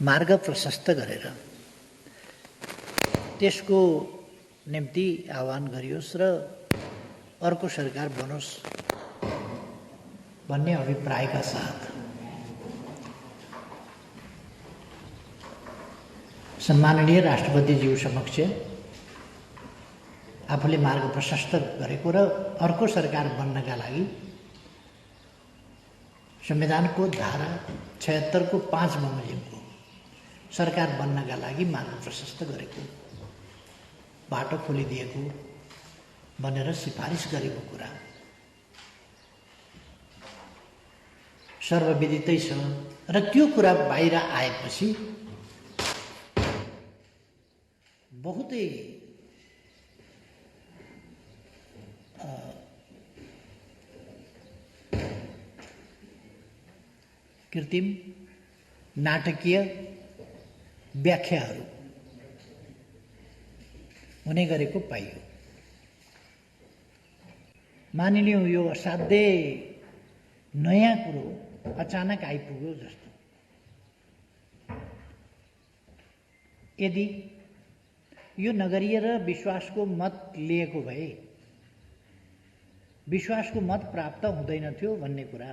मार्ग प्रशस्त गरेर त्यसको निम्ति आह्वान गरियोस् र अर्को सरकार बनोस् भन्ने अभिप्रायका साथ सम्माननीय राष्ट्रपतिज्यू समक्ष आफूले मार्ग प्रशस्त गरेको र अर्को सरकार बन्नका लागि संविधानको धारा 76 को 5 बमोजिमको सरकार बन्नका लागि मार्ग प्रशस्त गरेको बाटो खोलिदिएको भनेर सिफारिस गरेको कुरा सर्वविदितै छ र त्यो कुरा बाहिर आएपछि बहुतै कृत्रिम नाटकीय व्याख्याहरू हुने गरेको पाइयो। मानिलिउँ यो असाध्यै नयाँ कुरो अचानक आइपुग्यो जस्तो। यदि यो नगरीय र विश्वासको मत लिएको भए विश्वासको मत प्राप्त हुँदैन थियो भन्ने कुरा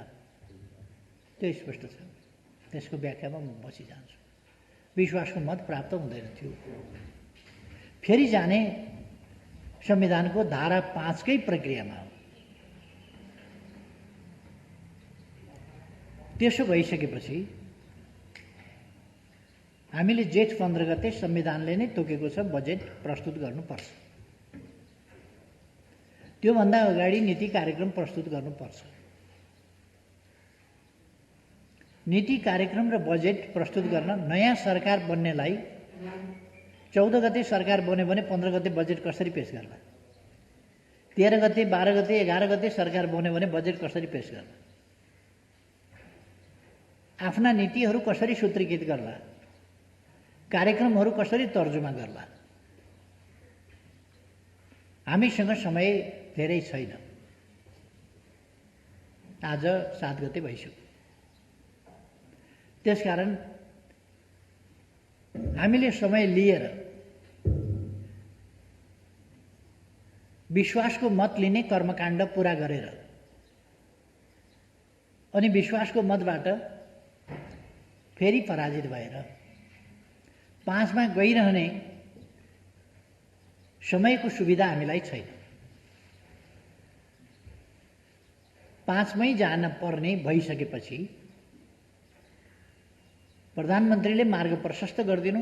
त्यो स्पष्ट छ। त्यसको व्याख्यामा म बसिजान्छु। विश्वासको मत प्राप्त हुँदैन थियो। फेरि जाने संविधानको धारा 5 कै प्रक्रियामा हो। त्यसो भइसकेपछि हामीले जेठ 15 गते संविधानले नै तोकेको छ बजेट प्रस्तुत गर्नुपर्छ। त्योभन्दा अगाडि नीति कार्यक्रम प्रस्तुत गर्नुपर्छ। नीति कार्यक्रम र बजेट प्रस्तुत गर्न नयाँ सरकार बन्नेलाई 14 गते सरकार बन्यो भने 15 गते बजेट कसरी पेश गर्ला? 13 गते 12 गते 11 गते सरकार बन्यो भने बजेट कसरी पेश गर्ला? आफ्ना नीतिहरू कसरी सूत्रीकृत गर्ला? कार्यक्रमहरू कसरी तर्जुमा गर्ला? हामीसँग समय धेरै छैन। आज 7 गते भइसक्यो। त्यसकारण हामीले समय लिएर विश्वासको मत लिने कर्मकाण्ड पूरा गरेर अनि विश्वासको मतबाट फेरि पराजित भएर 5 मा गइरहने समयको सुविधा हामीलाई छैन। 5 मै जान पर्ने भइसकेपछि प्रधानमन्त्रीले मार्ग प्रशस्त गरिदिनु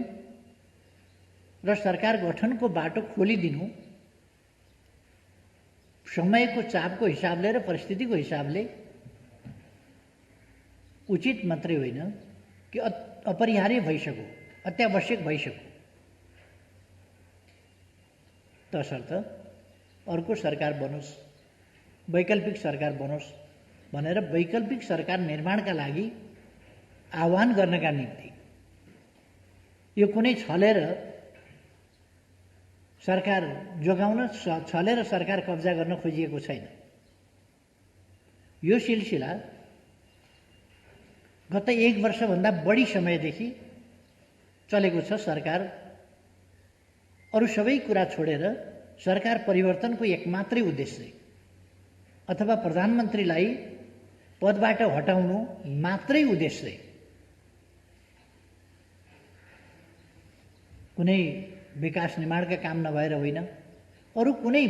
र सरकार गठनको बाटो खोलिदिनु समयको चापको हिसाबले र परिस्थितिको हिसाबले उचित मात्रै होइन कि अपरिहार्य भइसक्यो, अत्यावश्यक भइसक्यो। तसर्थ अर्को सरकार बनोस्, वैकल्पिक सरकार बनोस् भनेर वैकल्पिक सरकार निर्माणका लागि आह्वान गर्नका निम्ति यो कुनै छलेर सरकार जोगाउन छलेर सरकार कब्जा गर्न खोजिएको छैन। यो सिलसिला गत 1 वर्षभन्दा बढी समयदेखि चलेको छ। सरकार अरू सबै कुरा छोडेर सरकार परिवर्तनको एकमात्रै उद्देश्य अथवा प्रधानमन्त्रीलाई पदबाट हटाउनु मात्रै उद्देश्य, कुनै विकास निर्माणका काम नभएर होइन, अरू कुनै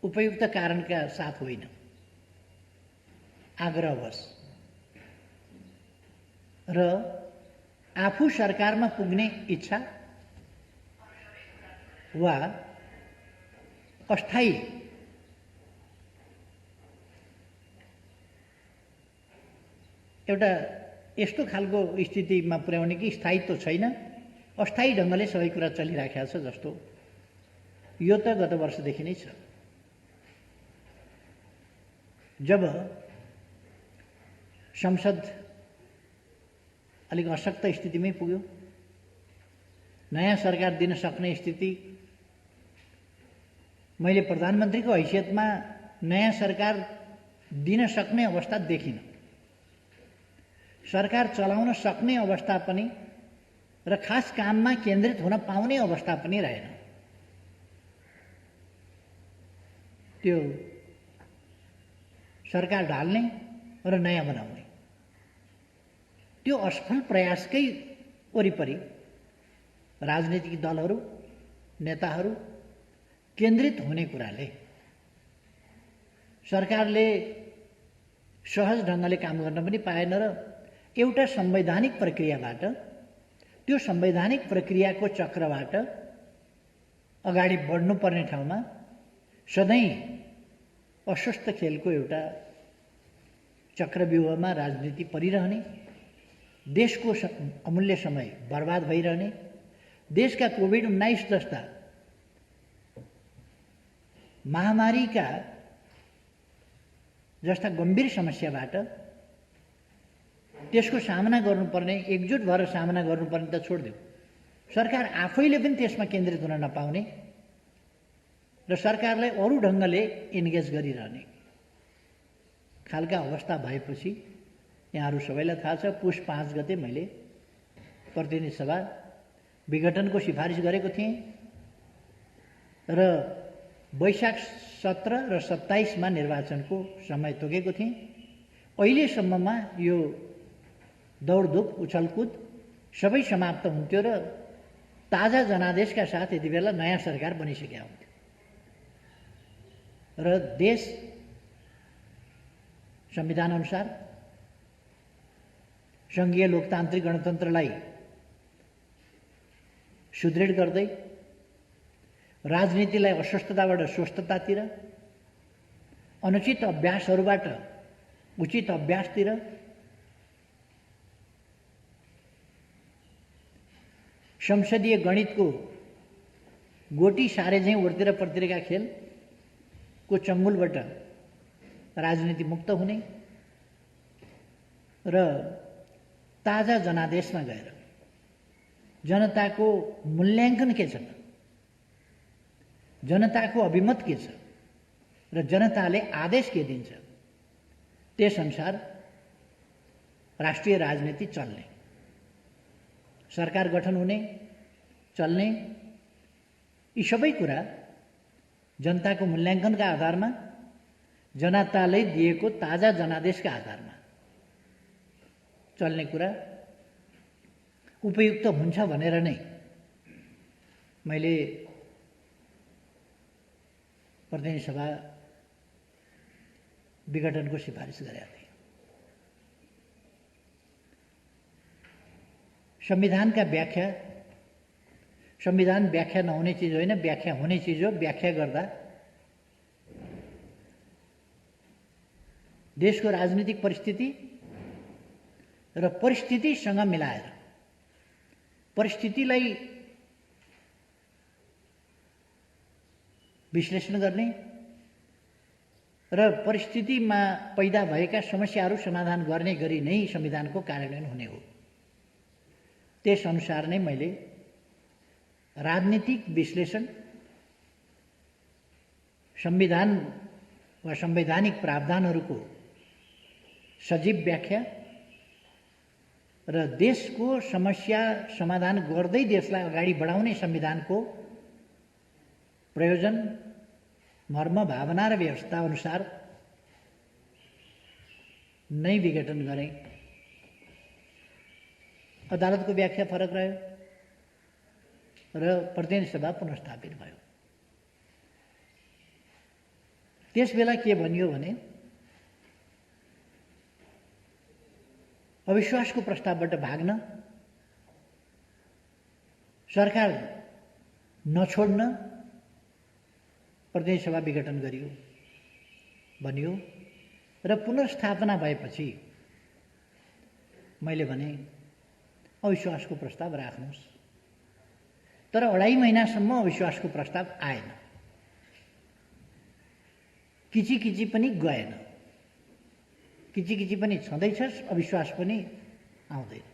उपयुक्त कारणका साथ होइन, आग्रहवश र आफू सरकारमा पुग्ने इच्छा वा अस्थायी एउटा यस्तो खालको स्थितिमा पुर्याउने कि स्थायित्व छैन, अस्थायी ढङ्गले सबै कुरा चलिराखेको छ जस्तो यो त गत वर्षदेखि नै छ। जब संसद अलिक अशक्त स्थितिमै पुग्यो, नयाँ सरकार दिन सक्ने स्थिति, मैले प्रधानमन्त्रीको हैसियतमा नयाँ सरकार दिन सक्ने अवस्था देखिन। सरकार चलाउन सक्ने अवस्था पनि र खास काममा केन्द्रित हुन पाउने अवस्था पनि रहेन। त्यो सरकार ढाल्ने र नयाँ बनाउने त्यो असफल प्रयासकै वरिपरि राजनीतिक दलहरू नेताहरू केन्द्रित हुने कुराले सरकारले सहज ढङ्गले काम गर्न पनि पाएन र एउटा संवैधानिक प्रक्रियाबाट त्यो संवैधानिक प्रक्रियाको चक्रबाट अगाडि बढ्नुपर्ने ठाउँमा सधैँ अस्वस्थ खेलको एउटा चक्रव्यूहमा राजनीति परिरहने, देशको अमूल्य समय बर्बाद भइरहने, देशका कोभिड-19 जस्ता महामारीका जस्ता गम्भीर समस्याबाट त्यसको सामना गर्नुपर्ने, एकजुट भएर सामना गर्नुपर्ने त छोडिदियो, सरकार आफैले पनि त्यसमा केन्द्रित हुन नपाउने र सरकारलाई अरू ढङ्गले इन्गेज गरिरहने खालका अवस्था भएपछि यहाँहरू सबैलाई थाहा छ, पुष 5 गते मैले प्रतिनिधि सभा विघटनको सिफारिस गरेको थिएँ र वैशाख 17 र 27 मा निर्वाचनको समय तोकेको थिएँ। अहिलेसम्ममा यो दौडधुप उछलकुद सबै समाप्त हुन्थ्यो र ताजा जनादेशका साथ यति बेला नयाँ सरकार बनिसकेका हुन्थ्यो र देश संविधान अनुसार सङ्घीय लोकतान्त्रिक गणतन्त्रलाई सुदृढ गर्दै राजनीतिलाई अस्वस्थताबाट स्वस्थतातिर, अनुचित अभ्यासहरूबाट उचित अभ्यासतिर, संसदीय गणितको गोटी सारे झैँ उर्तिर पर्तिरका खेलको चङ्गुलबाट राजनीति मुक्त हुने र ताजा जनादेशमा गएर जनताको मूल्याङ्कन के छ, जनताको अभिमत के छ र जनताले आदेश के दिन्छ त्यसअनुसार राष्ट्रिय राजनीति चल्ने, सरकार गठन हुने, चल्ने, यी सबै कुरा जनताको मूल्याङ्कनका आधारमा, जनताले दिएको ताजा जनादेशका आधारमा चल्ने कुरा उपयुक्त हुन्छ भनेर नै मैले प्रतिनिधि सभा विघटनको सिफारिस गरेका थिएँ। संविधानका व्याख्या, संविधान व्याख्या नहुने चिज होइन, व्याख्या हुने चिज हो। व्याख्या गर्दा देशको राजनीतिक परिस्थिति र परिस्थितिसँग मिलाएर परिस्थितिलाई विश्लेषण गर्ने र परिस्थितिमा पैदा भएका समस्याहरू समाधान गर्ने गरी नै संविधानको कार्यान्वयन हुने हो। त्यसअनुसार नै मैले राजनीतिक विश्लेषण, संविधान वा संवैधानिक प्रावधानहरूको सजीव व्याख्या र देशको समस्या समाधान गर्दै देशलाई अगाडि बढाउने संविधानको प्रयोजन, मर्म, भावना र व्यवस्था अनुसार नै विघटन गरेँ। अदालतको व्याख्या फरक रह्यो र प्रतिनिधि सभा पुनर्स्थापित भयो। त्यसबेला के भनियो भने अविश्वासको प्रस्तावबाट भाग्न, सरकार नछोड्न प्रतिनिधि सभा विघटन गरियो भनियो र पुनर्स्थापना भएपछि मैले भने अविश्वासको प्रस्ताव राख्नुहोस्, तर 2.5 महिनासम्म अविश्वासको प्रस्ताव आएन, किची पनि गएन, किची पनि छँदैछ, अविश्वास पनि आउँदैन।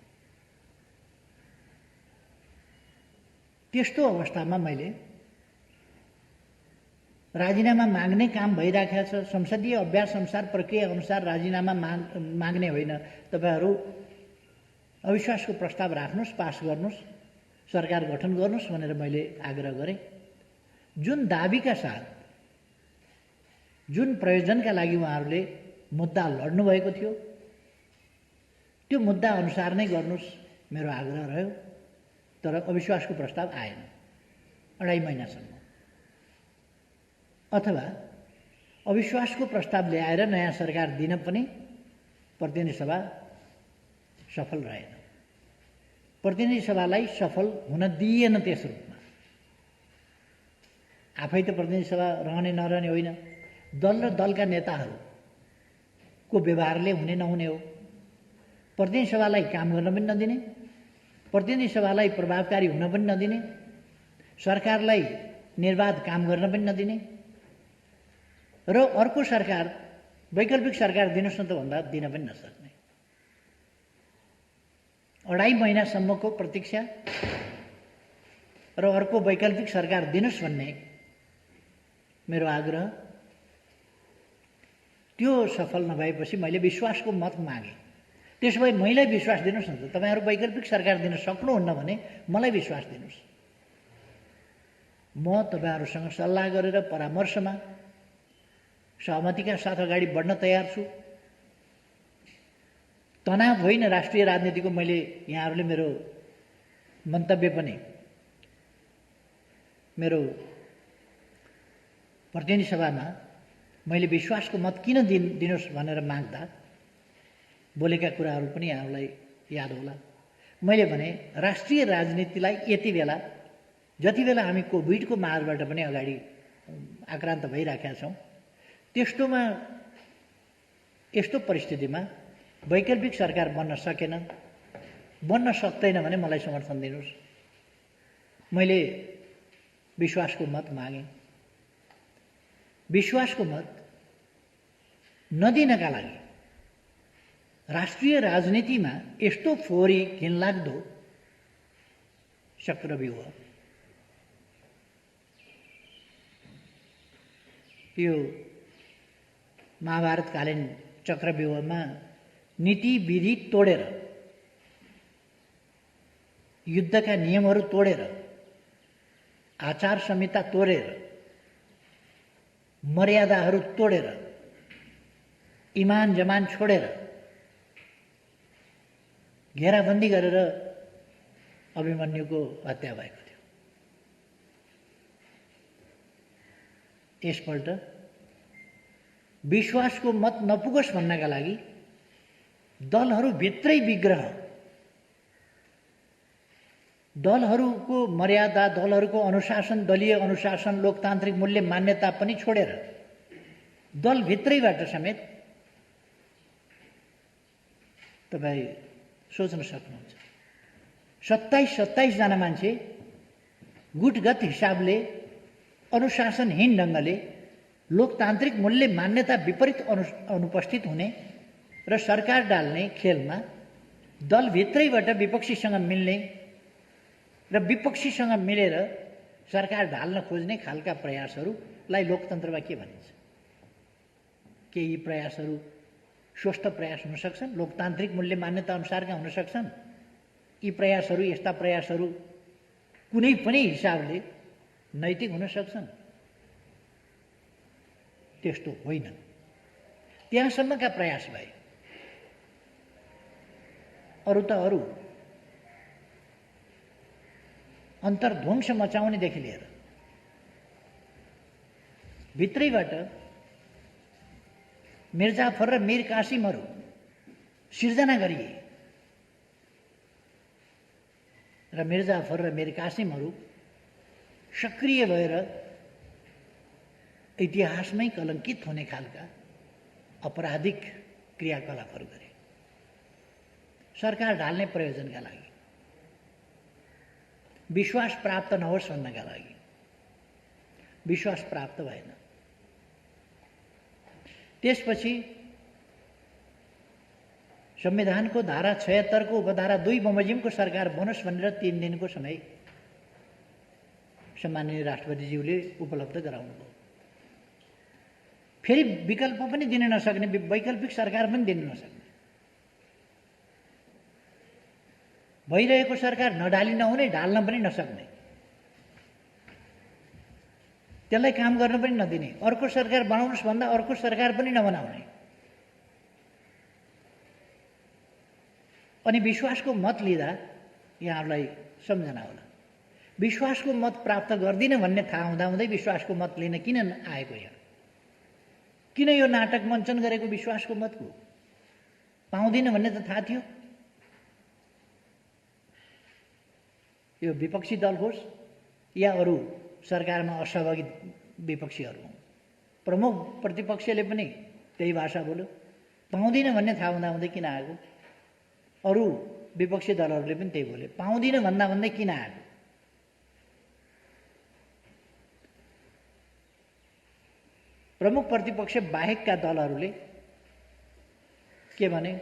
त्यस्तो अवस्थामा मैले राजीनामा माग्ने काम भइराखेको छ। संसदीय अभ्यास अनुसार, प्रक्रिया अनुसार राजीनामा माग्ने होइन, तपाईहरू अविश्वासको प्रस्ताव राख्नुहोस्, पास गर्नुहोस्, सरकार गठन गर्नुहोस् भनेर मैले आग्रह गरेँ। जुन दाबीका साथ, जुन प्रयोजनका लागि उहाँहरूले मुद्दा लड्नुभएको थियो, त्यो मुद्दा अनुसार नै गर्नुहोस् मेरो आग्रह रह्यो। तर अविश्वासको प्रस्ताव आएन 2.5 महिनासम्म। अथवा अविश्वासको प्रस्ताव ल्याएर नयाँ सरकार दिन पनि प्रतिनिधि सभा सफल रहेन। प्रतिनिधि सभालाई सफल हुन दिइएन त्यस रूपमा। आफै त प्रतिनिधि सभा रहने नरहने होइन, दल र दलका नेताहरूको व्यवहारले हुने नहुने हो। प्रतिनिधि सभालाई काम गर्न पनि नदिने, प्रतिनिधि सभालाई प्रभावकारी हुन पनि नदिने, सरकारलाई निर्वाध काम गर्न पनि नदिने र अर्को सरकार, वैकल्पिक सरकार दिनुहोस् न त भन्दा दिन पनि नसक्ने। 2.5 महिनासम्मको प्रतीक्षा र अर्को वैकल्पिक सरकार दिनुहोस् भन्ने मेरो आग्रह, त्यो सफल नभएपछि मैले विश्वासको मत मागेँ। त्यसो भए मैलाई विश्वास दिनुहोस् न त, तपाईँहरू वैकल्पिक सरकार दिन सक्नुहुन्न भने मलाई विश्वास दिनुहोस्। म तपाईँहरूसँग सल्लाह गरेर परामर्शमा सहमतिका साथ अगाडि बढ्न तयार छु। तनाव होइन राष्ट्रिय राजनीतिको। मैले यहाँहरूले मेरो मन्तव्य पनि मेरो प्रतिनिधि सभामा मैले विश्वासको मत किन दिनुहोस् भनेर माग्दा बोलेका कुराहरू पनि यहाँहरूलाई याद होला। मैले भने राष्ट्रिय राजनीतिलाई यति बेला, जति बेला हामी कोभिडको मारबाट पनि अगाडि आक्रान्त भइराखेका छौँ, त्यस्तोमा यस्तो परिस्थितिमा वैकल्पिक सरकार बन्न सकेन, बन्न सक्दैन भने मलाई समर्थन दिनुहोस्। मैले विश्वासको मत मागेँ। विश्वासको मत नदिनका लागि राष्ट्रिय राजनीतिमा यस्तो फोहोरी घिनलाग्दो चक्रव्यूह, यो महाभारतकालीन चक्रव्यूहमा नीति विधि तोडेर, युद्धका नियमहरू तोडेर, आचार संहिता तोडेर, मर्यादाहरू तोडेर, इमान जमान छोडेर घेराबन्दी गरेर अभिमन्युको हत्या भएको थियो। यसपल्ट विश्वासको मत नपुगोस् भन्नका लागि दलहरूभित्रै विग्रह, दलहरूको मर्यादा, दलहरूको अनुशासन, दलीय अनुशासन, लोकतान्त्रिक मूल्य मान्यता पनि छोडेर दलभित्रैबाट समेत तपाईँ सोच्न सक्नुहुन्छ 27 जना मान्छे गुटगत हिसाबले, अनुशासनहीन ढङ्गले, लोकतान्त्रिक मूल्य मान्यता विपरीत अनुपस्थित हुने र सरकार डाल्ने खेलमा दलभित्रैबाट विपक्षीसँग मिल्ने र विपक्षीसँग मिलेर सरकार ढाल्न खोज्ने खालका प्रयासहरूलाई लोकतन्त्रमा के भनिन्छ? के यी प्रयासहरू स्वस्थ प्रयास हुन सक्छन्? लोकतान्त्रिक मूल्य मान्यता अनुसारका हुन सक्छन्? यी प्रयासहरू, यस्ता प्रयासहरू कुनै पनि हिसाबले नैतिक हुन सक्छन्? त्यस्तो होइन। त्यहाँसम्मका प्रयास भए। अरू त अरू, अन्तर्ध्वंस मचाउनेदेखि लिएर भित्रैबाट मिर्जाफर र मीर कासिमहरू सिर्जना गरिए र मिर्जाफर र मीर कासिमहरू सक्रिय भएर इतिहासमै कलङ्कित हुने खालका अपराधिक क्रियाकलापहरू गरे सरकार ढाल्ने प्रयोजनका लागि, विश्वास प्राप्त नहोस् भन्नका लागि। विश्वास प्राप्त भएन। त्यसपछि संविधानको धारा 76 को उपधारा 2 बमोजिमको सरकार बनोस् भनेर 3 दिनको समय सम्माननीय राष्ट्रपतिज्यूले उपलब्ध गराउनुभयो। फेरि विकल्प पनि दिन नसक्ने, वैकल्पिक सरकार पनि दिन नसक्ने, भइरहेको सरकार नढाली नहुने, ढाल्न पनि नसक्ने, त्यसलाई काम गर्न पनि नदिने, अर्को सरकार बनाउनुहोस् भन्दा अर्को सरकार पनि नबनाउने। अनि विश्वासको मत लिँदा यहाँहरूलाई सम्झना होला, विश्वासको मत प्राप्त गर्दिन भन्ने थाहा हुँदाहुँदै विश्वासको मत लिन किन आएको यहाँ? किन यो नाटक मञ्चन गरेको विश्वासको मतको? पाउँदिन भन्ने त थाहा थियो। यो विपक्षी दल होस् या अरू सरकारमा असहभागी विपक्षीहरू हुन्, प्रमुख प्रतिपक्षले पनि त्यही भाषा बोल्यो। पाउँदिन भन्ने थाहा हुँदाहुँदै किन आएको? अरू विपक्षी दलहरूले पनि त्यही बोले, पाउँदिन भन्दा भन्दै किन आएको? प्रमुख प्रतिपक्ष बाहेकका दलहरूले के भने,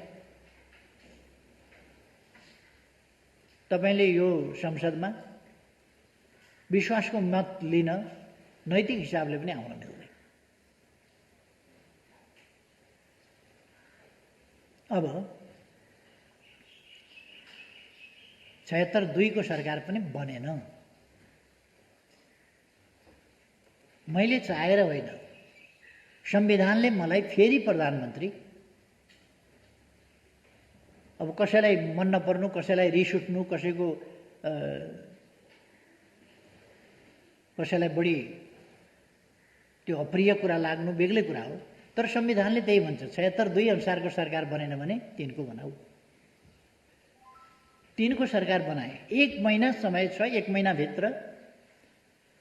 तपाईले यो संसदमा विश्वासको मत लिन नैतिक हिसाबले पनि आउन मिल्दैन। अब 76-2 को सरकार पनि बनेन। मैले चाहेर होइन, संविधानले मलाई फेरि प्रधानमन्त्री, अब कसैलाई मन नपर्नु, कसैलाई रिस उठ्नु, कसैलाई बढी त्यो अप्रिय कुरा लाग्नु बेग्लै कुरा हो, तर संविधानले त्यही भन्छ, 76-2 अनुसारको सरकार बनेन भने 3 को बनाऊ। 3 को सरकार बनाए, 1 महिना समय छ, 1 महिनाभित्र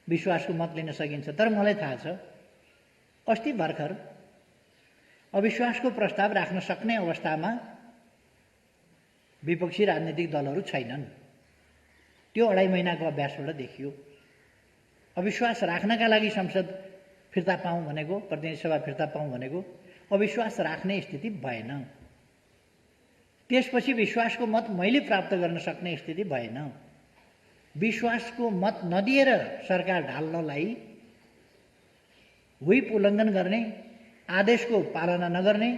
विश्वासको मत लिन सकिन्छ। तर मलाई थाहा छ अस्ति भर्खर अविश्वासको प्रस्ताव राख्न सक्ने अवस्थामा विपक्षी राजनीतिक दलहरू छैनन्। त्यो 2.5 महिनाको अभ्यासबाट देखियो। अविश्वास राख्नका लागि संसद फिर्ता पाऊँ भनेको, प्रतिनिधि सभा फिर्ता पाऊँ भनेको अविश्वास राख्ने स्थिति भएन। त्यसपछि विश्वासको मत मैले प्राप्त गर्न सक्ने स्थिति भएन। विश्वासको मत नदिएर सरकार ढाल्नलाई व्हिप उल्लङ्घन गर्ने, आदेशको पालना नगर्ने,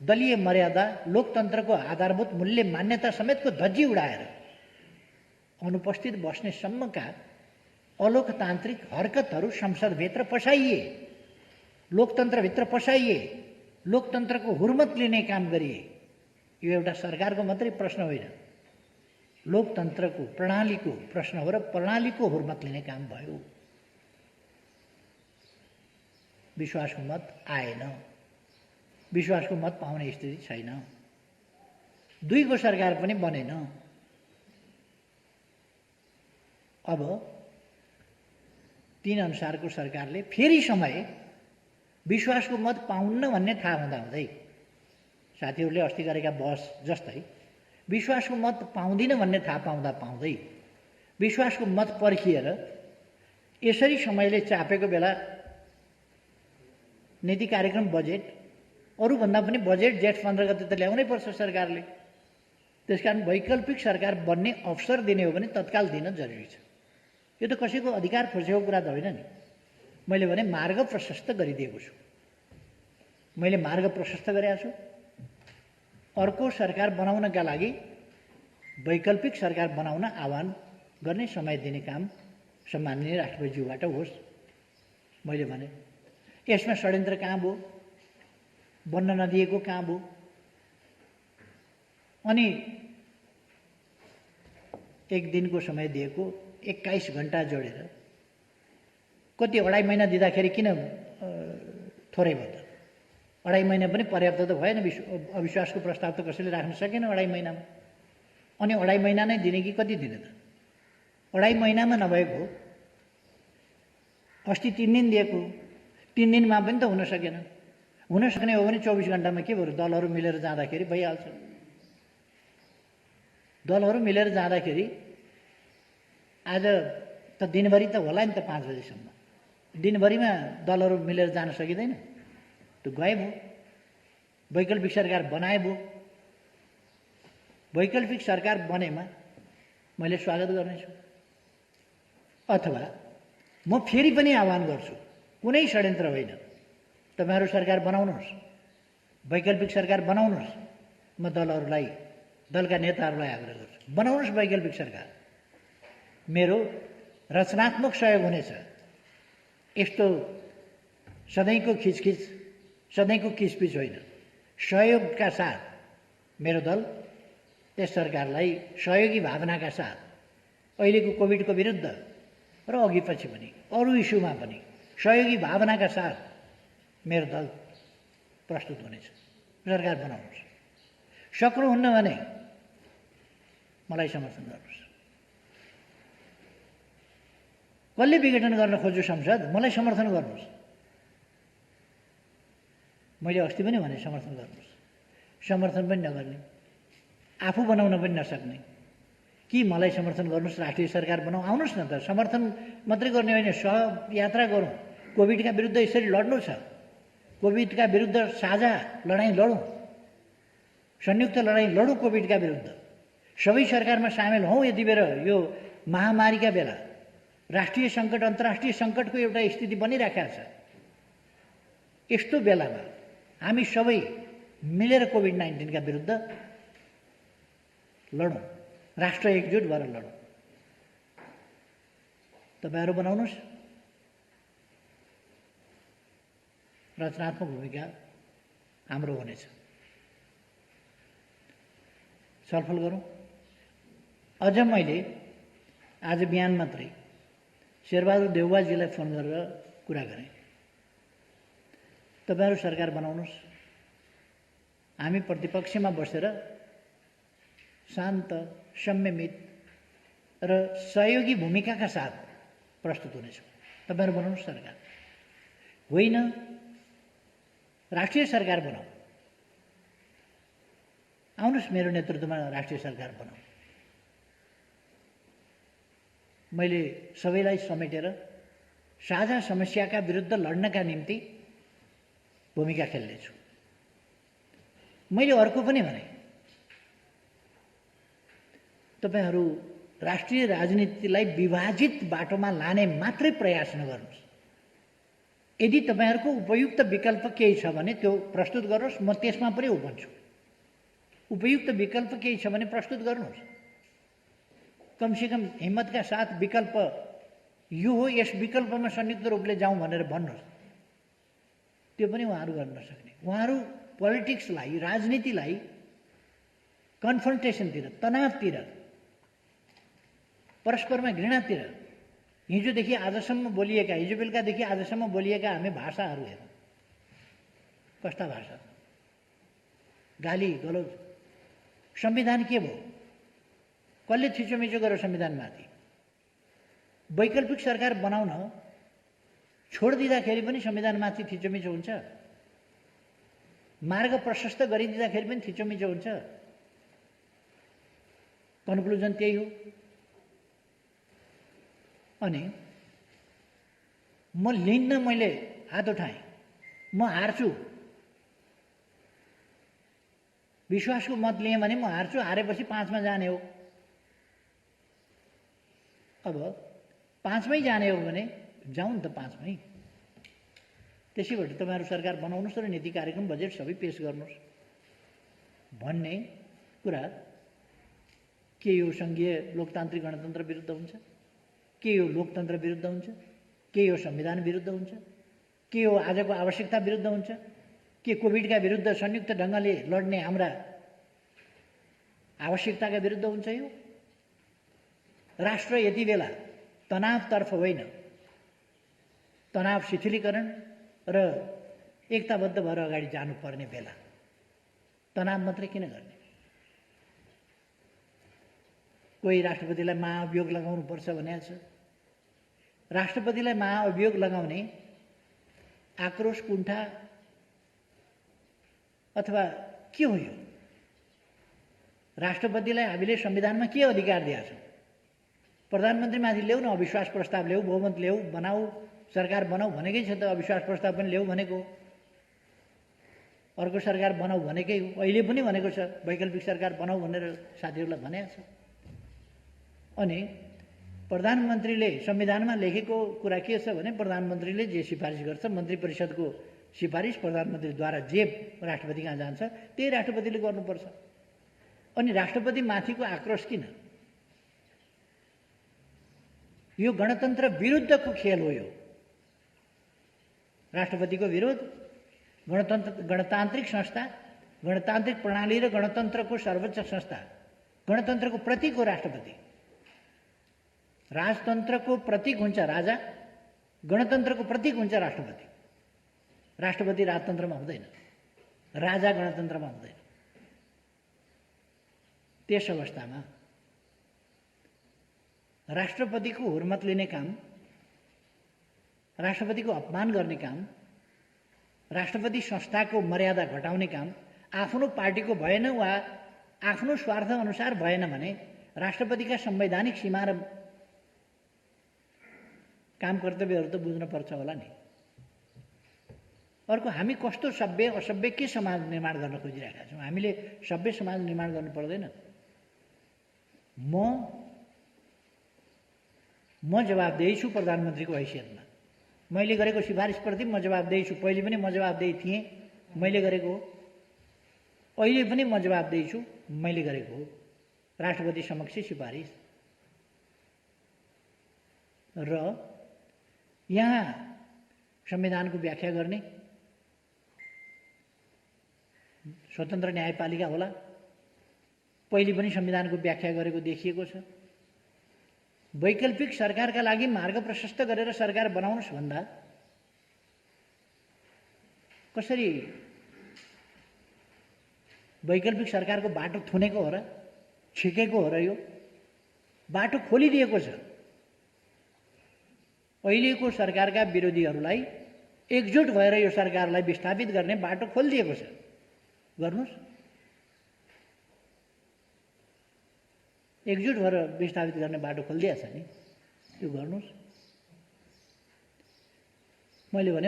दलीय मर्यादा, लोकतन्त्रको आधारभूत मूल्य मान्यता समेतको धज्जी उडाएर अनुपस्थित बस्ने सम्मका अलोकतान्त्रिक हरकतहरू संसदभित्र पसाइए, लोकतन्त्रभित्र पसाइए, लोकतन्त्रको हुर्मत लिने काम गरिए। यो एउटा सरकारको मात्रै प्रश्न होइन, लोकतन्त्रको प्रणालीको प्रश्न हो र प्रणालीको हुर्मत लिने काम भयो। विश्वासको मत आएन, विश्वासको मत पाउने स्थिति छैन। 2 को सरकार पनि बनेन। अब 3 अनुसारको सरकारले फेरि समय विश्वासको मत पाउन्न भन्ने थाहा हुँदाहुँदै, साथीहरूले अस्ति गरेका बहस जस्तै विश्वासको मत पाउँदिन भन्ने थाहा पाउँदै विश्वासको मत पर्खिएर यसरी समयले चापेको बेला नीति कार्यक्रम बजेट, अरूभन्दा पनि बजेट जेठ 15 गते त ल्याउनै पर्छ सरकारले। त्यसकारण वैकल्पिक सरकार बन्ने अवसर दिने हो भने तत्काल दिन जरुरी छ। यो त कसैको अधिकार खोजेको कुरा त होइन नि। मैले भने मार्ग प्रशस्त गरिदिएको छु, मैले मार्ग प्रशस्त गरेको छु। अर्को सरकार बनाउनका लागि वैकल्पिक सरकार बनाउन आह्वान गर्ने, समय दिने काम सम्माननीय राष्ट्रपतिज्यूबाट होस्। मैले भने यसमा षड्यन्त्र कहाँ भयो, बन्न नदिएको कहाँ भयो? अनि 1 दिनको समय दिएको 21 घण्टा जोडेर कति 2.5 महिना दिँदाखेरि किन थोरै भयो त? 2.5 महिना पनि पर्याप्त त भएन। अविश्वासको प्रस्ताव त कसैले राख्न सकेन 2.5 महिनामा। अनि 2.5 महिना नै दिने कि कति दिने त? 2.5 महिनामा नभएको अस्ति 3 दिन दिएको, 3 दिनमा पनि त हुन सकेन। हुन सक्ने हो भने 24 घण्टामा के भयो? दलहरू मिलेर जाँदाखेरि भइहाल्छ। दलहरू मिलेर जाँदाखेरि आज त दिनभरि त होला नि त, 5 बजेसम्म। दिनभरिमा दलहरू मिलेर जान सकिँदैन, त्यो गए भयो। वैकल्पिक सरकार बनाए भयो। वैकल्पिक सरकार बनेमा मैले स्वागत गर्नेछु। अथवा म फेरि पनि आह्वान गर्छु, कुनै षड्यन्त्र होइन, तपाईहरु सरकार बनाउनुहोस्, वैकल्पिक सरकार बनाउनुहोस्। म दलहरूलाई दलका नेताहरूलाई आग्रह गर्छु, बनाउनुहोस् वैकल्पिक सरकार। मेरो रचनात्मक सहयोग हुनेछ। यस्तो सधैँको खिचखिच, सधैँको किचपिच होइन। सहयोगका साथ मेरो दल त्यस सरकारलाई सहयोगी भावनाका साथ अहिलेको कोभिडको विरुद्ध र अघि पछि पनि अरू इस्युमा पनि सहयोगी भावनाका साथ मेरो दल प्रस्तुत हुनेछ। सरकार बनाउनुहोस्। सक्नुहुन्न भने मलाई समर्थन गर्नुहोस्। कसले विघटन गर्न खोज्यो संसद, मलाई समर्थन गर्नुहोस्। मैले अस्ति पनि भने समर्थन गर्नुहोस्। समर्थन पनि नगर्ने, आफू बनाउन पनि नसक्ने कि मलाई समर्थन गर्नुहोस्, राष्ट्रिय सरकार बनाऊ, आउनुहोस् न त। समर्थन मात्रै गर्ने होइन, सहयात्रा गरौँ। कोभिडका विरुद्ध यसरी लड्नु छ, कोभिडका विरुद्ध साझा लडाइँ लडौँ, संयुक्त लडाइँ लडौँ कोभिडका विरुद्ध। सबै सरकारमा सामेल हौँ। यति बेर यो महामारीका बेला राष्ट्रिय सङ्कट, अन्तर्राष्ट्रिय सङ्कटको एउटा स्थिति बनिरहेको छ। यस्तो बेलामा हामी सबै मिलेर कोभिड-19 का विरुद्ध लडौँ, राष्ट्र एकजुट भएर लडौँ। तपाईहरु बनाउनुहोस्। रचनात्मक भूमिका हाम्रो हुनेछ। छलफल गरौँ। अझ मैले आज बिहान मात्रै शेरबहादुर देउवाजीलाई फोन गरेर कुरा गरेँ। तपाईहरु सरकार बनाउनुहोस्, हामी प्रतिपक्षमा बसेर शान्त, संयमित र सहयोगी भूमिकाका साथ प्रस्तुत हुनेछौँ। तपाईहरु बनाउनुहोस् सरकार, होइन राष्ट्रिय सरकार बनाऊ। आउनुहोस् मेरो नेतृत्वमा राष्ट्रिय सरकार बनाऊ। मैले सबैलाई समेटेर साझा समस्याका विरुद्ध लड्नका निम्ति भूमिका खेल्नेछु। मैले अर्को पनि भने, तपाईहरु राष्ट्रिय राजनीतिलाई विभाजित बाटोमा लाने मात्रै प्रयास नगर्नुहोस्। यदि तपाईहरुको उपयुक्त विकल्प केही छ भने त्यो प्रस्तुत गर्नुहोस्, म त्यसमा पनि भन्छु। उपयुक्त विकल्प केही छ भने प्रस्तुत गर्नुहोस्। कमसेकम हिम्मतका साथ विकल्प यो हो, यस विकल्पमा संयुक्त रूपले जाउँ भनेर भन्नुहोस्। त्यो पनि उहाँहरू गर्न नसक्ने। उहाँहरू पोलिटिक्सलाई, राजनीतिलाई कन्फ्रन्टेसनतिर, तनावतिर, परस्परमा घृणातिर हिजोदेखि आजसम्म बोलिएका, हिजो बेलुकादेखि आजसम्म बोलिएका हामी भाषाहरू हेरौँ। कस्ता भाषा, गाली गलौज। संविधान के भयो? कसले थिचोमिचो गर्यो संविधानमाथि? वैकल्पिक सरकार बनाउन छोडिदिँदाखेरि पनि संविधानमाथि थिचोमिचो हुन्छ, मार्ग प्रशस्त गरिदिँदाखेरि पनि थिचोमिचो हुन्छ। कन्क्लुजन त्यही हो। अनि म लिन्न, मैले हात उठाएँ, म हार्छु। विश्वासको मत लिएँ भने म हार्छु, हारेपछि 5 मा जाने हो। अब 5 मै जाने हो भने जाउँ त 5 मै। त्यसैबाट तपाईहरु सरकार बनाउनुहोस् र नीति कार्यक्रम बजेट सबै पेश गर्नुहोस् भन्ने कुरा के यो संघीय लोकतान्त्रिक गणतन्त्र विरुद्ध हुन्छ? के यो लोकतन्त्र विरुद्ध हुन्छ? के यो संविधान विरुद्ध हुन्छ? के यो आजको आवश्यकता विरुद्ध हुन्छ? के कोभिडका विरुद्ध संयुक्त ढंगले लड्ने हाम्रा आवश्यकताका विरुद्ध हुन्छ? यो राष्ट्र यति बेला तनावतर्फ होइन, तनाव शिथिलीकरण र एकताबद्ध भएर अगाडि जानुपर्ने बेला। तनाव मात्रै किन गर्ने? कोही राष्ट्रपतिलाई महाअभियोग लगाउनु पर्छ भनेको छ। राष्ट्रपतिलाई महाअभियोग लगाउने आक्रोश, कुण्ठा अथवा के हो यो? राष्ट्रपतिलाई हामीले संविधानमा के अधिकार दिएका छौँ? प्रधानमन्त्रीमाथि ल्याऊ न, अविश्वास प्रस्ताव ल्याऊ, बहुमत ल्याऊ, बनाऊ, सरकार बनाऊ भनेकै छ त। अविश्वास प्रस्ताव पनि ल्याऊ भनेको, अर्को सरकार बनाऊ भनेकै हो। अहिले पनि भनेको छ वैकल्पिक सरकार बनाऊ भनेर साथीहरूलाई भनेको छ। अनि प्रधानमन्त्रीले संविधानमा लेखेको कुरा के छ भने प्रधानमन्त्रीले जे सिफारिस गर्छ, मन्त्री परिषदको सिफारिस प्रधानमन्त्रीद्वारा जे राष्ट्रपति कहाँ जान्छ त्यही राष्ट्रपतिले गर्नुपर्छ। अनि राष्ट्रपति माथिको आक्रोश किन? यो गणतन्त्र विरुद्धको खेल हो। यो राष्ट्रपतिको विरोध, गणतान्त्रिक संस्था, गणतान्त्रिक प्रणाली र गणतन्त्रको सर्वोच्च संस्था, गणतन्त्रको प्रतीक हो राष्ट्रपति। राजतन्त्रको प्रतीक हुन्छ राजा, गणतन्त्रको प्रतीक हुन्छ राष्ट्रपति। राष्ट्रपति राजतन्त्रमा हुँदैन, राजा गणतन्त्रमा हुँदैन। त्यस अवस्थामा राष्ट्रपतिको हुर्मत लिने काम, राष्ट्रपतिको अपमान गर्ने काम, राष्ट्रपति संस्थाको मर्यादा घटाउने काम आफ्नो पार्टीको भएन वा आफ्नो स्वार्थ अनुसार भएन भने राष्ट्रपतिका संवैधानिक सीमा र काम कर्तव्यहरू त बुझ्न पर्छ होला नि। अर्को, हामी कस्तो सभ्य असभ्य के समाज निर्माण गर्न खोजिरहेका छौँ? हामीले सभ्य समाज निर्माण गर्नु पर्दैन। म जवाबदेही छु प्रधानमन्त्रीको हैसियतमा। मैले गरेको सिफारिसप्रति म जवाबदेही छु। पहिले पनि म जवाबदेही थिएँ, मैले गरेको हो। अहिले पनि म जवाबदेही छु, मैले गरेको हो। राष्ट्रपति समक्ष सिफारिस। र यहाँ संविधानको व्याख्या गर्ने स्वतन्त्र न्यायपालिका होला। पहिले पनि संविधानको व्याख्या गरेको देखिएको छ। वैकल्पिक सरकारका लागि मार्ग प्रशस्त गरेर सरकार बनाउनुहोस् भन्दा कसरी वैकल्पिक सरकारको बाटो थुनेको हो र छिकेको हो र? यो बाटो खोलिदिएको छ। अहिलेको सरकारका विरोधीहरूलाई एकजुट भएर यो सरकारलाई विस्थापित गर्ने बाटो खोलिदिएको छ। गर्नुहोस्, एकजुट भएर विस्थापित गर्ने बाटो खोलिदिएको छ नि, त्यो गर्नुहोस्। मैले भने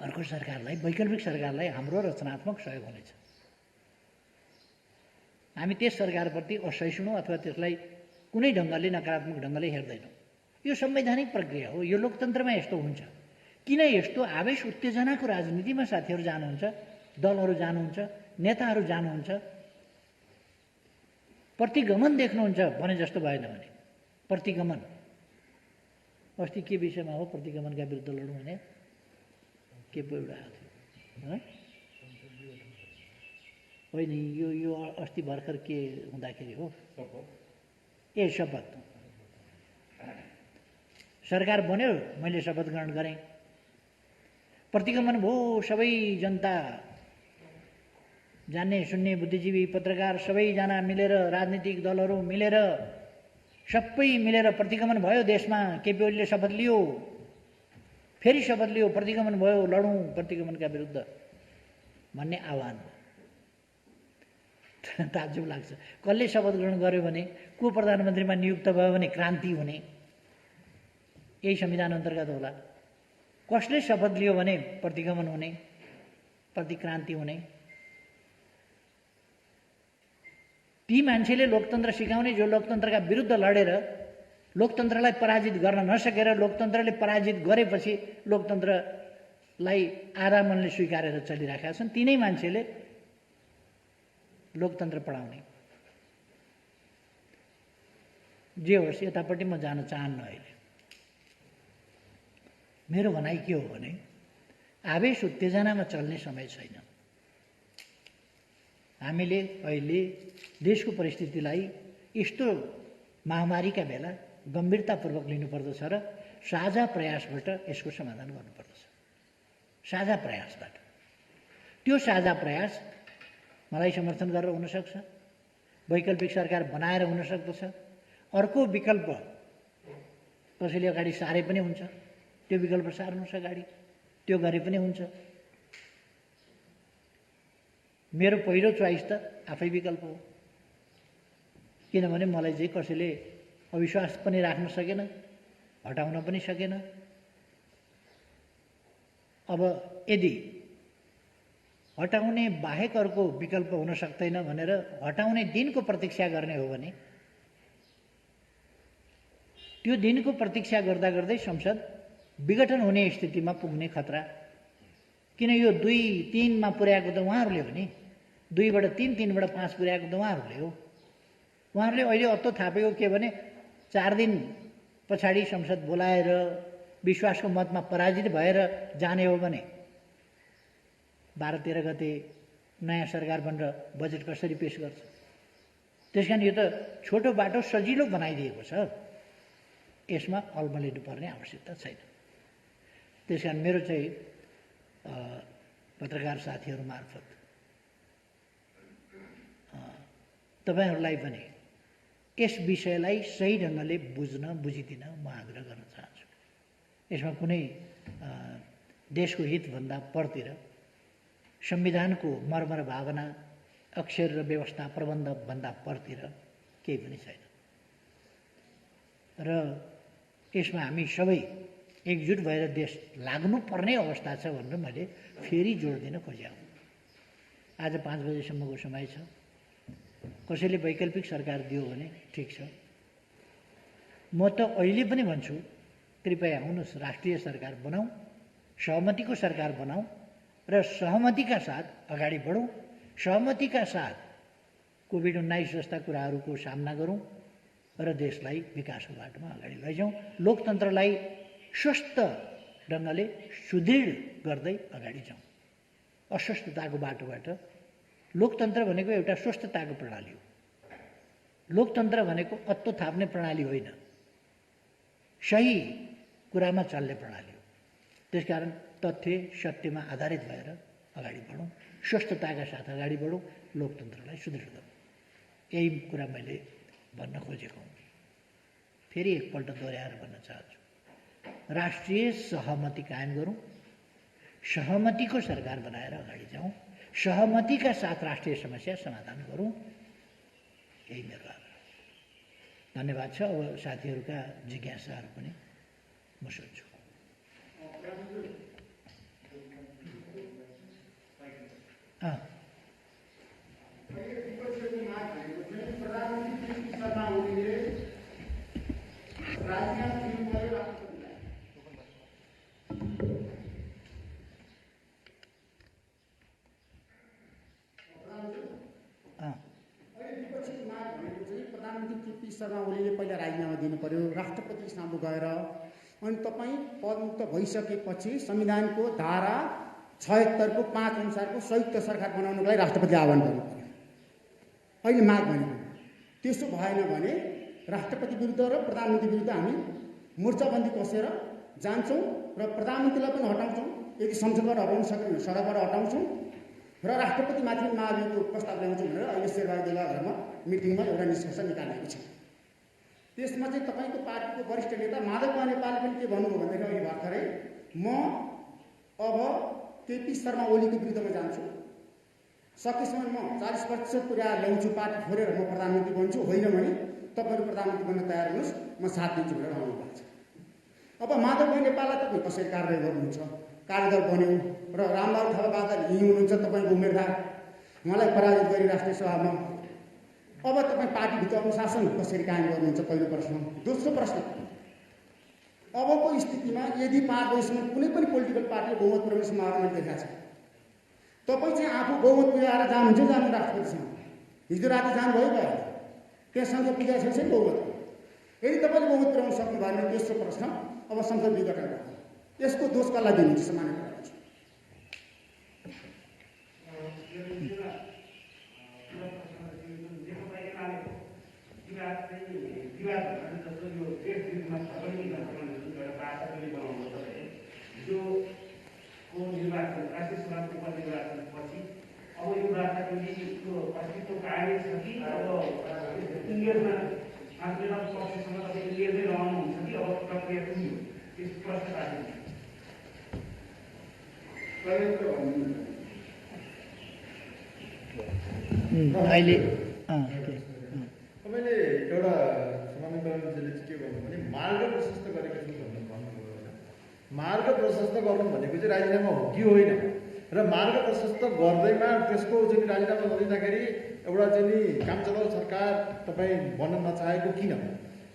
अर्को सरकारलाई, वैकल्पिक सरकारलाई हाम्रो रचनात्मक सहयोग हुनेछ। हामी त्यस सरकारप्रति असहिष्णु अथवा त्यसलाई कुनै ढङ्गले नकारात्मक ढङ्गले हेर्दैनौँ। यो संवैधानिक प्रक्रिया हो। यो लोकतन्त्रमा यस्तो हुन्छ। किन यस्तो आवेश उत्तेजनाको राजनीतिमा साथीहरू जानुहुन्छ, दलहरू जानुहुन्छ, नेताहरू जानुहुन्छ, प्रतिगमन देख्नुहुन्छ भने जस्तो भएन भने। प्रतिगमन अस्ति के विषयमा हो? प्रतिगमनका विरुद्ध लडौँ भने के पो एउटा आएको थियो होइन? यो अस्ति भर्खर के हुँदाखेरि हो? शपथ। सरकार बन्यो, मैले शपथ ग्रहण गरेँ। प्रतिगमन भयो। सबै जनता, जान्ने सुन्ने बुद्धिजीवी पत्रकार सबैजना मिलेर, राजनीतिक दलहरू मिलेर, सबै मिलेर प्रतिगमन भयो देशमा। केपी ओलीले शपथ लियो, फेरि शपथ लियो, प्रतिगमन भयो, लडौँ प्रतिगमनका विरुद्ध भन्ने आह्वान। ताज्जुब लाग्छ। कसले शपथ ग्रहण गर्यो भने, को प्रधानमन्त्रीमा नियुक्त भयो भने क्रान्ति हुने, यही संविधान अन्तर्गत होला। कसले शपथ लियो भने प्रतिगमन हुने, प्रतिक्रान्ति हुने। ती मान्छेले लोकतन्त्र सिकाउने जो लोकतन्त्रका विरुद्ध लडेर लोकतन्त्रलाई पराजित गर्न नसकेर लोकतन्त्रले पराजित गरेपछि लोकतन्त्रलाई आधा मनले स्वीकारेर चलिरहेका छन्, तिनै मान्छेले लोकतन्त्र पढाउने। जे होस्, यतापट्टि म जान चाहन्न। अहिले मेरो भनाइ के हो भने, आवेश उत्तेजनामा चल्ने समय छैन। हामीले अहिले देशको परिस्थितिलाई यस्तो महामारीका बेला गम्भीरतापूर्वक लिनुपर्दछ र साझा प्रयासबाट यसको समाधान गर्नुपर्दछ। साझा प्रयासबाट। त्यो साझा प्रयास मलाई समर्थन गरेर हुनसक्छ, वैकल्पिक सरकार बनाएर हुन सक्दछ, अर्को विकल्प कसैले अगाडि सारे पनि हुन्छ, त्यो विकल्प सार्नुहोस् अगाडि, त्यो गरे पनि हुन्छ। मेरो पहिलो चोइस त आफै विकल्प हो। किनभने मलाई चाहिँ कसैले अविश्वास पनि राख्न सकेन, हटाउन पनि सकेन। अब यदि हटाउने बाहेक अर्को विकल्प हुन सक्दैन भनेर हटाउने दिनको प्रतीक्षा गर्ने हो भने त्यो दिनको प्रतीक्षा गर्दा गर्दै संसद विघटन हुने स्थितिमा पुग्ने खतरा। किन यो 2-3 मा पुर्याएको त उहाँहरूले हो नि, 2बाट 3, 3बाट 5 पुर्याएको त उहाँहरूले हो। उहाँहरूले अहिले अत्तो थापेको के भने 4 दिन पछाडि संसद बोलाएर विश्वासको मतमा पराजित भएर जाने हो भने 12-13 गते नयाँ सरकार बनेर बजेट कसरी पेश गर्छ? त्यसकारण यो त छोटो बाटो सजिलो बनाइदिएको छ, यसमा अल्मलिनु पर्ने आवश्यकता छैन। त्यसकारण मेरो चाहिँ पत्रकार साथीहरू मार्फत तपाईहरूलाई पनि यस विषयलाई सही ढङ्गले बुझिदिन म आग्रह गर्न चाहन्छु। यसमा कुनै देशको हितभन्दा परतिर संविधानको मर्म र भावना, अक्षर र व्यवस्था प्रबन्धभन्दा परतिर केही पनि छैन र यसमा हामी सबै एकजुट भएर देश लाग्नुपर्ने अवस्था छ भनेर मैले फेरि जोड दिन खोजेँ। आज 5 बजेसम्मको समय छ। कसैले वैकल्पिक सरकार दियो भने ठिक छ। म त अहिले पनि भन्छु, कृपया आउनुहोस्, राष्ट्रिय सरकार बनाऊ, सहमतिको सरकार बनाऊ र सहमतिका साथ अगाडि बढौँ। सहमतिका साथ कोभिड-19 जस्ता कुराहरूको सामना गरौँ र देशलाई विकासको बाटोमा अगाडि लैजाउँ। लोकतन्त्रलाई स्वस्थ ढङ्गले सुदृढ गर्दै अगाडि जाउँ। अस्वस्थताको बाटोबाट लोकतन्त्र भनेको एउटा स्वस्थताको प्रणाली हो। लोकतन्त्र भनेको अत्तो थाप्ने प्रणाली होइन, सही कुरामा चल्ने प्रणाली हो। त्यसकारण तथ्य सत्यमा आधारित भएर अगाडि बढौँ, स्वस्थताका साथ अगाडि बढौँ, लोकतन्त्रलाई सुदृढ गरौँ। यही कुरा मैले भन्न खोजेको हुँ। फेरि एकपल्ट दोहोऱ्याएर भन्न चाहन्छु, राष्ट्रिय सहमति कायम गरौँ, सहमतिको सरकार बनाएर अगाडि जाउँ, सहमतिका साथ राष्ट्रिय समस्या समाधान गरौँ। यही मेरो आग्रह। धन्यवाद छ। अब साथीहरूका जिज्ञासाहरू पनि म सोध्छु। प्रधानमन्त्री केपी शर्मा ओलीले पहिला राजीनामा दिनु पर्यो, राष्ट्रपति सामु गएर, अनि तपाईँ पदमुक्त भइसकेपछि संविधानको धारा 76 को 5 अनुसारको संयुक्त सरकार बनाउनको लागि राष्ट्रपतिले आह्वान गर्नु पर्यो। अहिले माग भनेको त्यसो भएन भने राष्ट्रपति विरुद्ध र प्रधानमन्त्री विरुद्ध हामी मोर्चाबन्दी कसेर जान्छौँ र प्रधानमन्त्रीलाई पनि हटाउँछौँ। यदि संसदबाट हटाउन सकेन सडकबाट हटाउँछौँ र राष्ट्रपतिमाथि महाभियोगको प्रस्ताव ल्याउँछौँ भनेर अहिले शेरबहादुर देउवाघरमा मिटिङमा एउटा निष्कर्ष निकालेको छ। त्यसमा चाहिँ तपाईँको पार्टीको वरिष्ठ नेता माधव नेपालले पनि के भन्नुभयो भनेदेखि अहिले भर्खरै म अब केपी शर्मा ओलीको विरुद्धमा जान्छु, सकेसम्म म 40% पुर्याएर ल्याउँछु, पार्टी छोडेर म प्रधानमन्त्री बन्छु, होइन भने तपाईँहरू प्रधानमन्त्री बन्न तयार हुनुहोस्, म साथ दिन्छु भनेर आउनु भएको छ। अब माधव नेपाललाई तपाईँ कसरी कारवाही गर्नुहुन्छ? कार्यदल बन्यो र रामलाल थापाबादल यहीँ हुनुहुन्छ, तपाईँको उम्मेदवार, उहाँलाई पराजित गरी राष्ट्रिय सभामा। अब तपाईँ पार्टीभित्र अनुशासन कसरी कायम गर्नुहुन्छ? पहिलो प्रश्न। दोस्रो प्रश्न, अबको स्थितिमा यदि 5 वर्षसम्म कुनै पनि पोलिटिकल पार्टीले बहुमत पुर्याउने सम्भावना देखाएको छ, तपाईँ चाहिँ आफू बहुमत पुर्याएर जानुहुन्छ जानु राष्ट्रपतिसँग? हिजो राति जानुभयो भयो, त्यससँग पुगेको छैन बहुमत। यदि तपाईँले बहुमत पुर्याउन सक्नु भएन भने तेस्रो प्रश्न, अब संसद विघटन गर्नु, यसको दोष कसलाई दिनुहुन्छ? सामान्य कुरा छ। निर्वाचन राष्ट्रिय सभाको उपनिर्वाचनपछि अब यो राष्ट्रपतिको अस्तित्व कायमै छ कि अब इङ्गेजमा आफ्नै पक्षसँग तपाईँ इङ्गेजै रहनुहुन्छ कि अब प्रक्रिया कुन हो? त्यस प्रश्न राख्नुहुन्छ। अहिले तपाईँले एउटा समानीकरणले के गर्नु भने मार्ग प्रशस्त गरेको छु भन्नु भन्नुभयो होइन। मार्ग प्रशस्त गर्नु भनेको चाहिँ राजीनामा हो कि होइन, र मार्ग प्रशस्त गर्दैमा त्यसको चाहिँ राजीनामा गरिँदाखेरि एउटा चाहिँ नि काम चलाउ सरकार तपाईँ बन्न नचाहेको किन,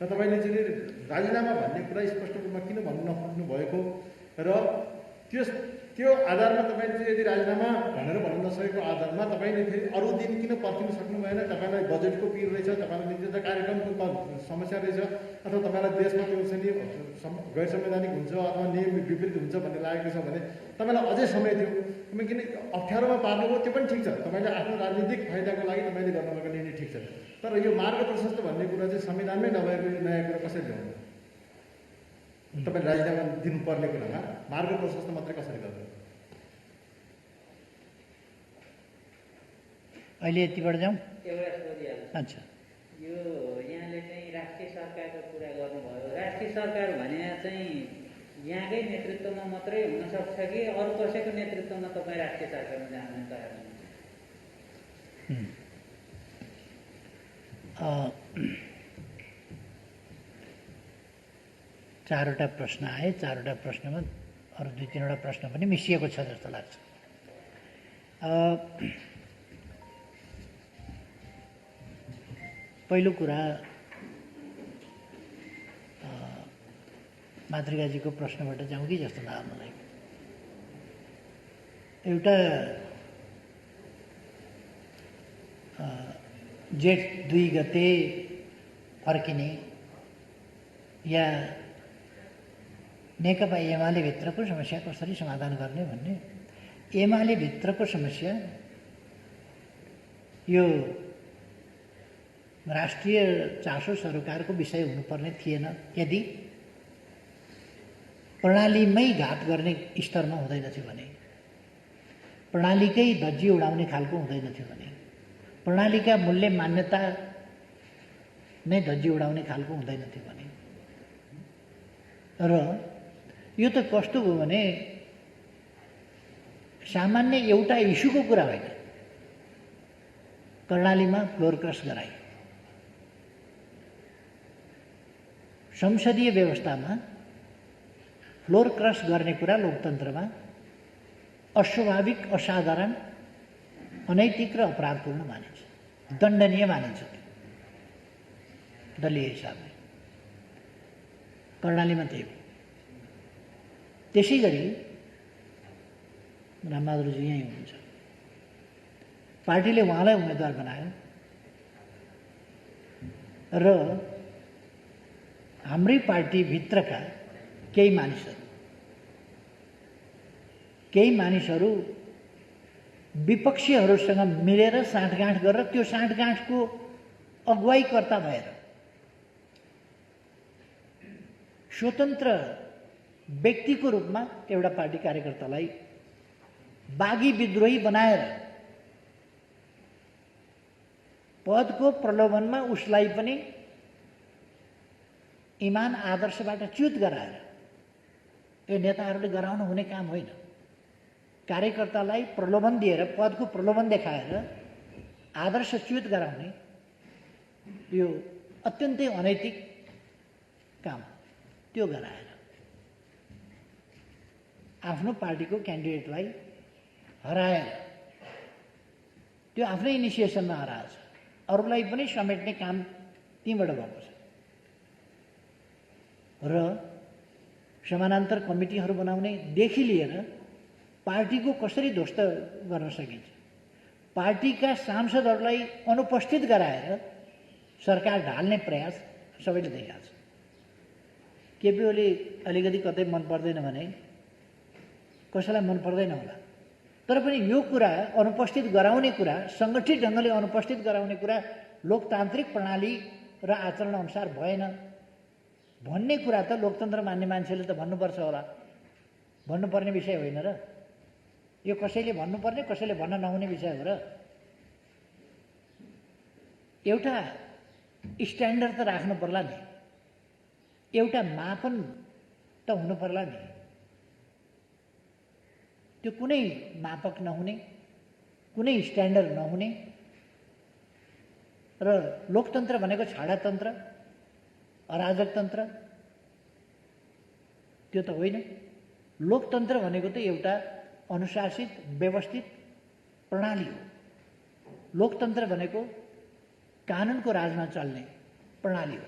र तपाईँले चाहिँ राजीनामा भन्ने कुरा स्पष्ट रूपमा किन भन्नु नखोज्नु भएको, र त्यो आधारमा तपाईँले चाहिँ यदि राजीनामा भनेर भन्न नसकेको आधारमा तपाईँले फेरि अरू दिन किन पर्खिन सक्नु भएन? तपाईँलाई बजेटको पिर रहेछ, तपाईँलाई निश्चित कार्यक्रमको समस्या रहेछ, अथवा तपाईँलाई देशमा त्यो छ नि गैर संवैधानिक हुन्छ अथवा नियम विपरीत हुन्छ भन्ने लागेको छ भने तपाईँलाई अझै समय थियो। तपाईँ किन अप्ठ्यारोमा पार्नुभयो त्यो पनि ठिक छ, तपाईँले आफ्नो राजनीतिक फाइदाको लागि तपाईँले गर्नुभएको निर्णय ठिक छ। तर यो मार्ग प्रशस्त भन्ने कुरा चाहिँ संविधानमै नभएको यो नयाँ कुरा कसरी ल्याउनु? तपाईँले राजीनामा दिनुपर्ने कुरामा मार्ग प्रशस्त मात्रै कसरी गर्नु? अहिले यतिबाट जाउँ। एउटा सोधिहाल्छु। अच्छा, यो यहाँले चाहिँ राष्ट्रिय सरकारको कुरा गर्नुभयो। राष्ट्रिय सरकार भने चाहिँ यहाँकै नेतृत्वमा मात्रै हुनसक्छ कि अरू कसैको नेतृत्वमा तपाईँ राष्ट्रिय सरकारमा जान तयार हुनुहुन्छ? चारवटा प्रश्न आए। चारवटा प्रश्नमा अरू 2-3वटा प्रश्न पनि मिसिएको छ जस्तो लाग्छ। पहिलो कुरा मातृकाजीको प्रश्नबाट जाउँ कि जस्तो लाग्यो मलाई। एउटा जेठ 2 गते फर्किने या नेकपा एमाले भित्रको समस्या कसरी समाधान गर्ने भन्ने, एमाले भित्रको समस्या यो राष्ट्रिय चासो सरकारको विषय हुनुपर्ने थिएन यदि प्रणालीमै घात गर्ने स्तरमा हुँदैनथ्यो भने, प्रणालीकै धज्जी उडाउने खालको हुँदैनथ्यो भने, प्रणालीका मूल्य मान्यता नै धज्जी उडाउने खालको हुँदैनथ्यो भने। र यो त कस्तो हो भने सामान्य एउटा इस्युको कुरा होइन, कर्णालीमा फ्लोर क्रस गराई। संसदीय व्यवस्थामा फ्लोर क्रस गर्ने कुरा लोकतन्त्रमा अस्वाभाविक, असाधारण, अनैतिक र अपराधपूर्ण मानिन्छ, दण्डनीय मानिन्छ दलीय हिसाबले। कर्णालीमा त्यही हो। त्यसै गरी रामबहादुरजी यहीँ हुनुहुन्छ, पार्टीले उहाँलाई उम्मेदवार बनायो र हाम्रै पार्टीभित्रका केही मानिसहरू विपक्षीहरूसँग मिलेर साँठगाँठ गरेर त्यो साँठगाँठको अगुवाईकर्ता भएर स्वतन्त्र व्यक्तिको रूपमा एउटा पार्टी कार्यकर्तालाई बागी विद्रोही बनाएर पदको प्रलोभनमा उसलाई पनि इमान आदर्शबाट च्युत गराएर, यो नेताहरूले गराउनु हुने काम होइन। कार्यकर्तालाई प्रलोभन दिएर, पदको प्रलोभन देखाएर आदर्श च्युत गराउने यो अत्यन्तै अनैतिक काम। त्यो गराएर आफ्नो पार्टीको क्यान्डिडेटलाई हराएर, त्यो आफ्नै इनिसिएसनमा हराएछ, अरूलाई पनि समेट्ने काम त्यहीँबाट भएको छ। र समानान्तर कमिटीहरू बनाउनेदेखि लिएर पार्टीको कसरी ध्वस्त गर्न सकिन्छ, पार्टीका सांसदहरूलाई अनुपस्थित गराएर सरकार ढाल्ने प्रयास सबैले देखाएको छ। केपी ओली अलिकति कतै मन पर्दैन भने कसैलाई मन पर्दैन होला, तर पनि यो कुरा अनुपस्थित गराउने कुरा, सङ्गठित ढङ्गले अनुपस्थित गराउने कुरा लोकतान्त्रिक प्रणाली र आचरण अनुसार भएन भन्ने कुरा त लोकतन्त्र मान्ने मान्छेले त भन्नुपर्छ होला। भन्नुपर्ने विषय होइन र यो? कसैले भन्नुपर्ने, कसैले भन्न नहुने विषय हो र? एउटा स्ट्यान्डर्ड त राख्नु पर्ला नि, एउटा मापन त हुनु पर्ला नि। त्यो कुनै मापक नहुने, कुनै स्ट्यान्डर्ड नहुने र लोकतन्त्र भनेको छाडातन्त्र, अराजकतन्त्र त्यो त होइन। लोकतन्त्र भनेको त एउटा अनुशासित, व्यवस्थित प्रणाली हो। लोकतन्त्र भनेको कानुनको राजमा चल्ने प्रणाली हो।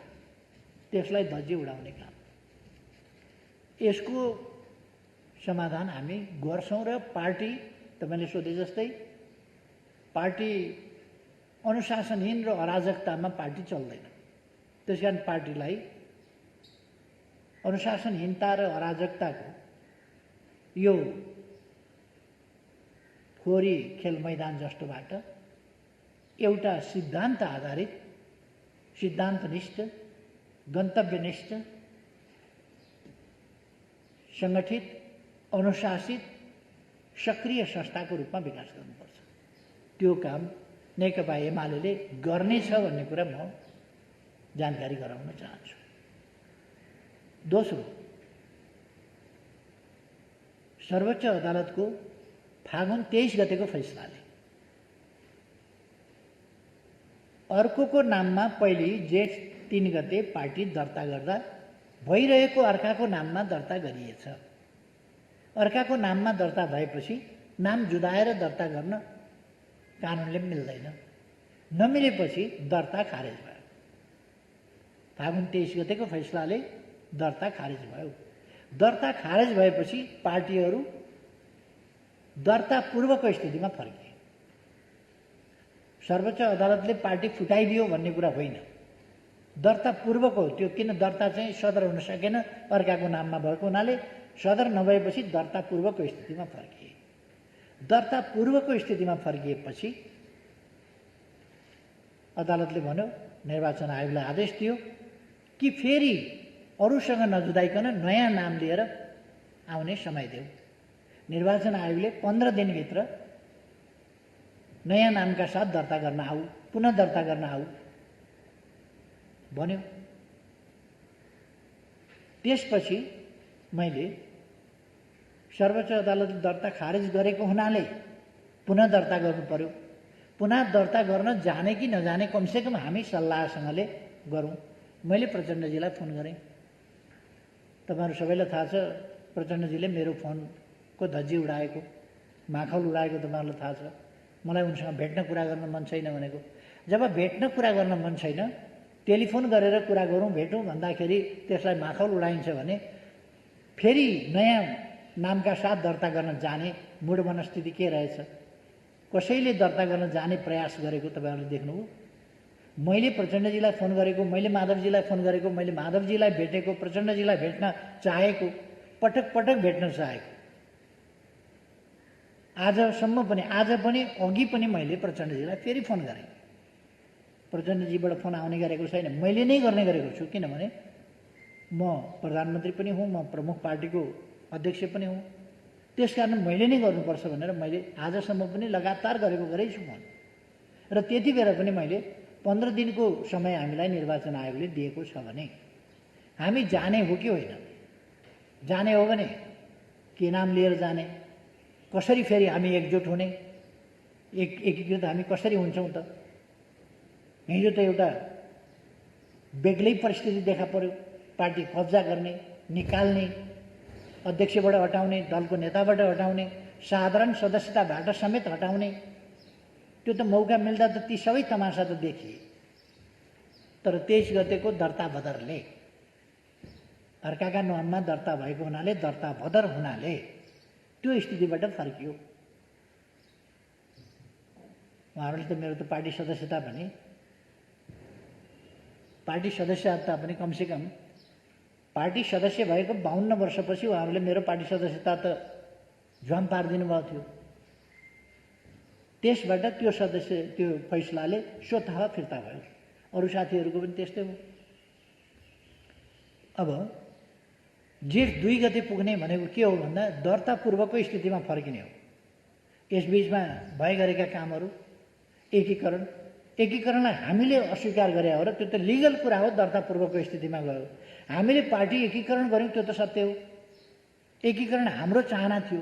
त्यसलाई धज्जी उडाउने काम, यसको समाधान हामी गर्छौँ र पार्टी तपाईँले सोधे जस्तै पार्टी अनुशासनहीन र अराजकतामा पार्टी चल्दैन। त्यसकारण पार्टीलाई अनुशासनहीनता र अराजकताको यो फोहोरी खेल मैदान जस्तोबाट एउटा सिद्धान्त आधारित, सिद्धान्तनिष्ठ, गन्तव्यनिष्ठ, सङ्गठित, अनुशासित, सक्रिय संस्थाको रूपमा विकास गर्नुपर्छ। त्यो काम नेकपा एमाले गर्नेछ भन्ने कुरा म जानकारी गराउन चाहन्छु। दोस्रो, सर्वोच्च अदालतको फागुन 23 गतेको फैसलाले अर्कोको नाममा पहिले जेठ 3 गते पार्टी दर्ता गर्दा भइरहेको अर्काको नाममा दर्ता गरिएछ। अर्काको नाममा दर्ता भएपछि नाम जुदाएर दर्ता गर्न कानुनले मिल्दैन। नमिलेपछि दर्ता खारेज भयो। फागुन 23 गतेको फैसलाले दर्ता खारेज भयो। दर्ता खारेज भएपछि पार्टीहरू दर्ता पूर्वको स्थितिमा फर्किए। सर्वोच्च अदालतले पार्टी फुटाइदियो भन्ने कुरा होइन। दर्ता पूर्वको त्यो, किन दर्ता चाहिँ सदर हुन सकेन, अर्काको नाममा भएको हुनाले सदर नभएपछि दर्ता पूर्वको स्थितिमा फर्किए। दर्ता पूर्वको स्थितिमा फर्किएपछि अदालतले भन्यो, निर्वाचन आयोगलाई आदेश दियो कि फेरि अरूसँग नजुदाइकन नयाँ नाम लिएर आउने समय देऊ। निर्वाचन आयोगले 15 दिनभित्र नयाँ नामका साथ दर्ता गर्न आऊ, पुनः दर्ता गर्न आऊ भन्यो। त्यसपछि मैले सर्वोच्च अदालतले दर्ता खारेज गरेको हुनाले पुनः दर्ता गर्नु पर्यो। पुनः दर्ता गर्न जाने कि नजाने कमसेकम हामी सल्लाहसँगले गरौँ। मैले प्रचण्डजीलाई फोन गरेँ। तपाईँहरू सबैलाई थाहा छ, प्रचण्डजीले मेरो फोनको धज्जी उडाएको, माखौल उडाएको तपाईँहरूलाई थाहा छ। मलाई उनसँग भेट्न कुरा गर्न मन छैन भनेको। जब भेट्न कुरा गर्न मन छैन, टेलिफोन गरेर कुरा गरौँ, भेटौँ भन्दाखेरि त्यसलाई माखौल उडाइन्छ भने फेरि नयाँ नामका साथ दर्ता गर्न जाने मूढ मनस्थिति के रहेछ? कसैले दर्ता गर्न जाने प्रयास गरेको तपाईँहरूले देख्नुभयो? मैले प्रचण्डजीलाई फोन गरेको, मैले माधवजीलाई फोन गरेको, मैले माधवजीलाई भेटेको, प्रचण्डजीलाई भेट्न चाहेको, पटक पटक भेट्न चाहेको। आजसम्म पनि, आज पनि, अघि पनि मैले प्रचण्डजीलाई फेरि फोन गरेँ। प्रचण्डजीबाट फोन आउने गरेको छैन, मैले नै गर्ने गरेको छु। किनभने म प्रधानमन्त्री पनि हुँ, म प्रमुख पार्टीको अध्यक्ष पनि हुँ। त्यसकारण मैले नै गर्नुपर्छ भनेर मैले आजसम्म पनि लगातार गरेको छु फोन। र त्यति बेला पनि मैले 15 दिनको समय हामीलाई निर्वाचन आयोगले दिएको छ भने हामी जाने हो कि होइन? जाने हो भने के नाम लिएर जाने? कसरी फेरि हामी एकजुट हुने? एकीकृत हामी कसरी हुन्छौँ त? हिजो त एउटा बेग्लै परिस्थिति देखा पर्यो। पार्टी कब्जा गर्ने, निकाल्ने, अध्यक्षबाट हटाउने, दलको नेताबाट हटाउने, साधारण सदस्यताबाट समेत हटाउने। त्यो त मौका मिल्दा त ती सबै तमासा त देखिए। तर 23 गतेको दर्ता बदरले, अर्काका नाममा दर्ता भएको हुनाले, दर्ता बदर हुनाले त्यो स्थितिबाट फर्कियो। उहाँहरूले त मेरो त पार्टी सदस्यता पनि, पार्टी सदस्यता पनि कमसेकम पार्टी सदस्य भएको 52 वर्षपछि उहाँहरूले मेरो पार्टी सदस्यता त झ्वाम पारिदिनु भएको थियो। त्यसबाट त्यो फैसलाले स्वतः फिर्ता भयो। अरू साथीहरूको पनि त्यस्तै हो। अब जेठ 2 गते पुग्ने भनेको के हो भन्दा दर्ता पूर्वको स्थितिमा फर्किने हो। यसबीचमा भए गरेका कामहरू एकीकरणलाई हामीले अस्वीकार गरे हो र त्यो त लिगल कुरा हो। दर्ता पूर्वको स्थितिमा गयो। हामीले पार्टी एकीकरण गऱ्यौँ, त्यो त सत्य हो। एकीकरण हाम्रो चाहना थियो,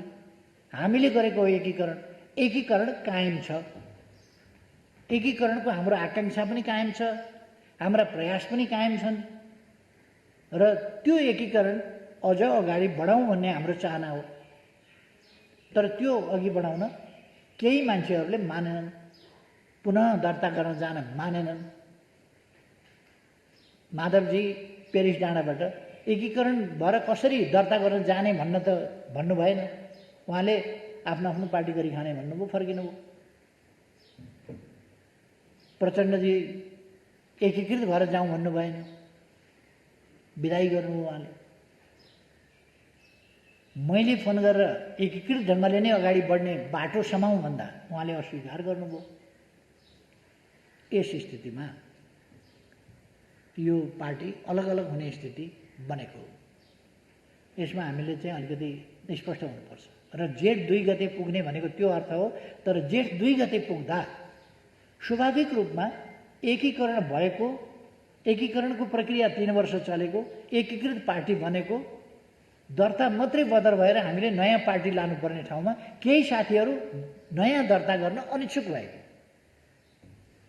हामीले गरेको हो एकीकरण। एकीकरण कायम छ। एकीकरणको हाम्रो आकाङ्क्षा पनि कायम छ, हाम्रा प्रयास पनि कायम छन् र त्यो एकीकरण अझ अगाडि बढाउँ भन्ने हाम्रो चाहना हो। तर त्यो अघि बढाउन केही मान्छेहरूले मानेनन्, पुनः दर्ता गर्न जान मानेनन्। माधवजी पेरिस डाँडाबाट एकीकरण भएर कसरी दर्ता गर्न जाने भन्नु भएन। उहाँले आफ्नो आफ्नो पार्टी गरी खाने भन्नुभयो, फर्किनुभयो। प्रचण्डजी एकीकृत भएर जाउँ भन्नु भएन, विदाई गर्नुभयो उहाँले। मैले फोन गरेर एकीकृत ढङ्गले नै अगाडि बढ्ने बाटो समाउँ भन्दा उहाँले अस्वीकार गर्नुभयो। यस स्थितिमा यो पार्टी अलग अलग हुने स्थिति बनेको हो। यसमा हामीले चाहिँ अलिकति स्पष्ट हुनुपर्छ। र जेठ 2 गते पुग्ने भनेको त्यो अर्थ हो। तर जेठ 2 गते पुग्दा स्वाभाविक रूपमा एकीकरण भएको, एकीकरणको प्रक्रिया 3 वर्ष चलेको, एकीकृत पार्टी बनेको, दर्ता मात्रै बदर भएर हामीले नयाँ पार्टी लानुपर्ने ठाउँमा केही साथीहरू नयाँ दर्ता गर्न अनिच्छुक भएको।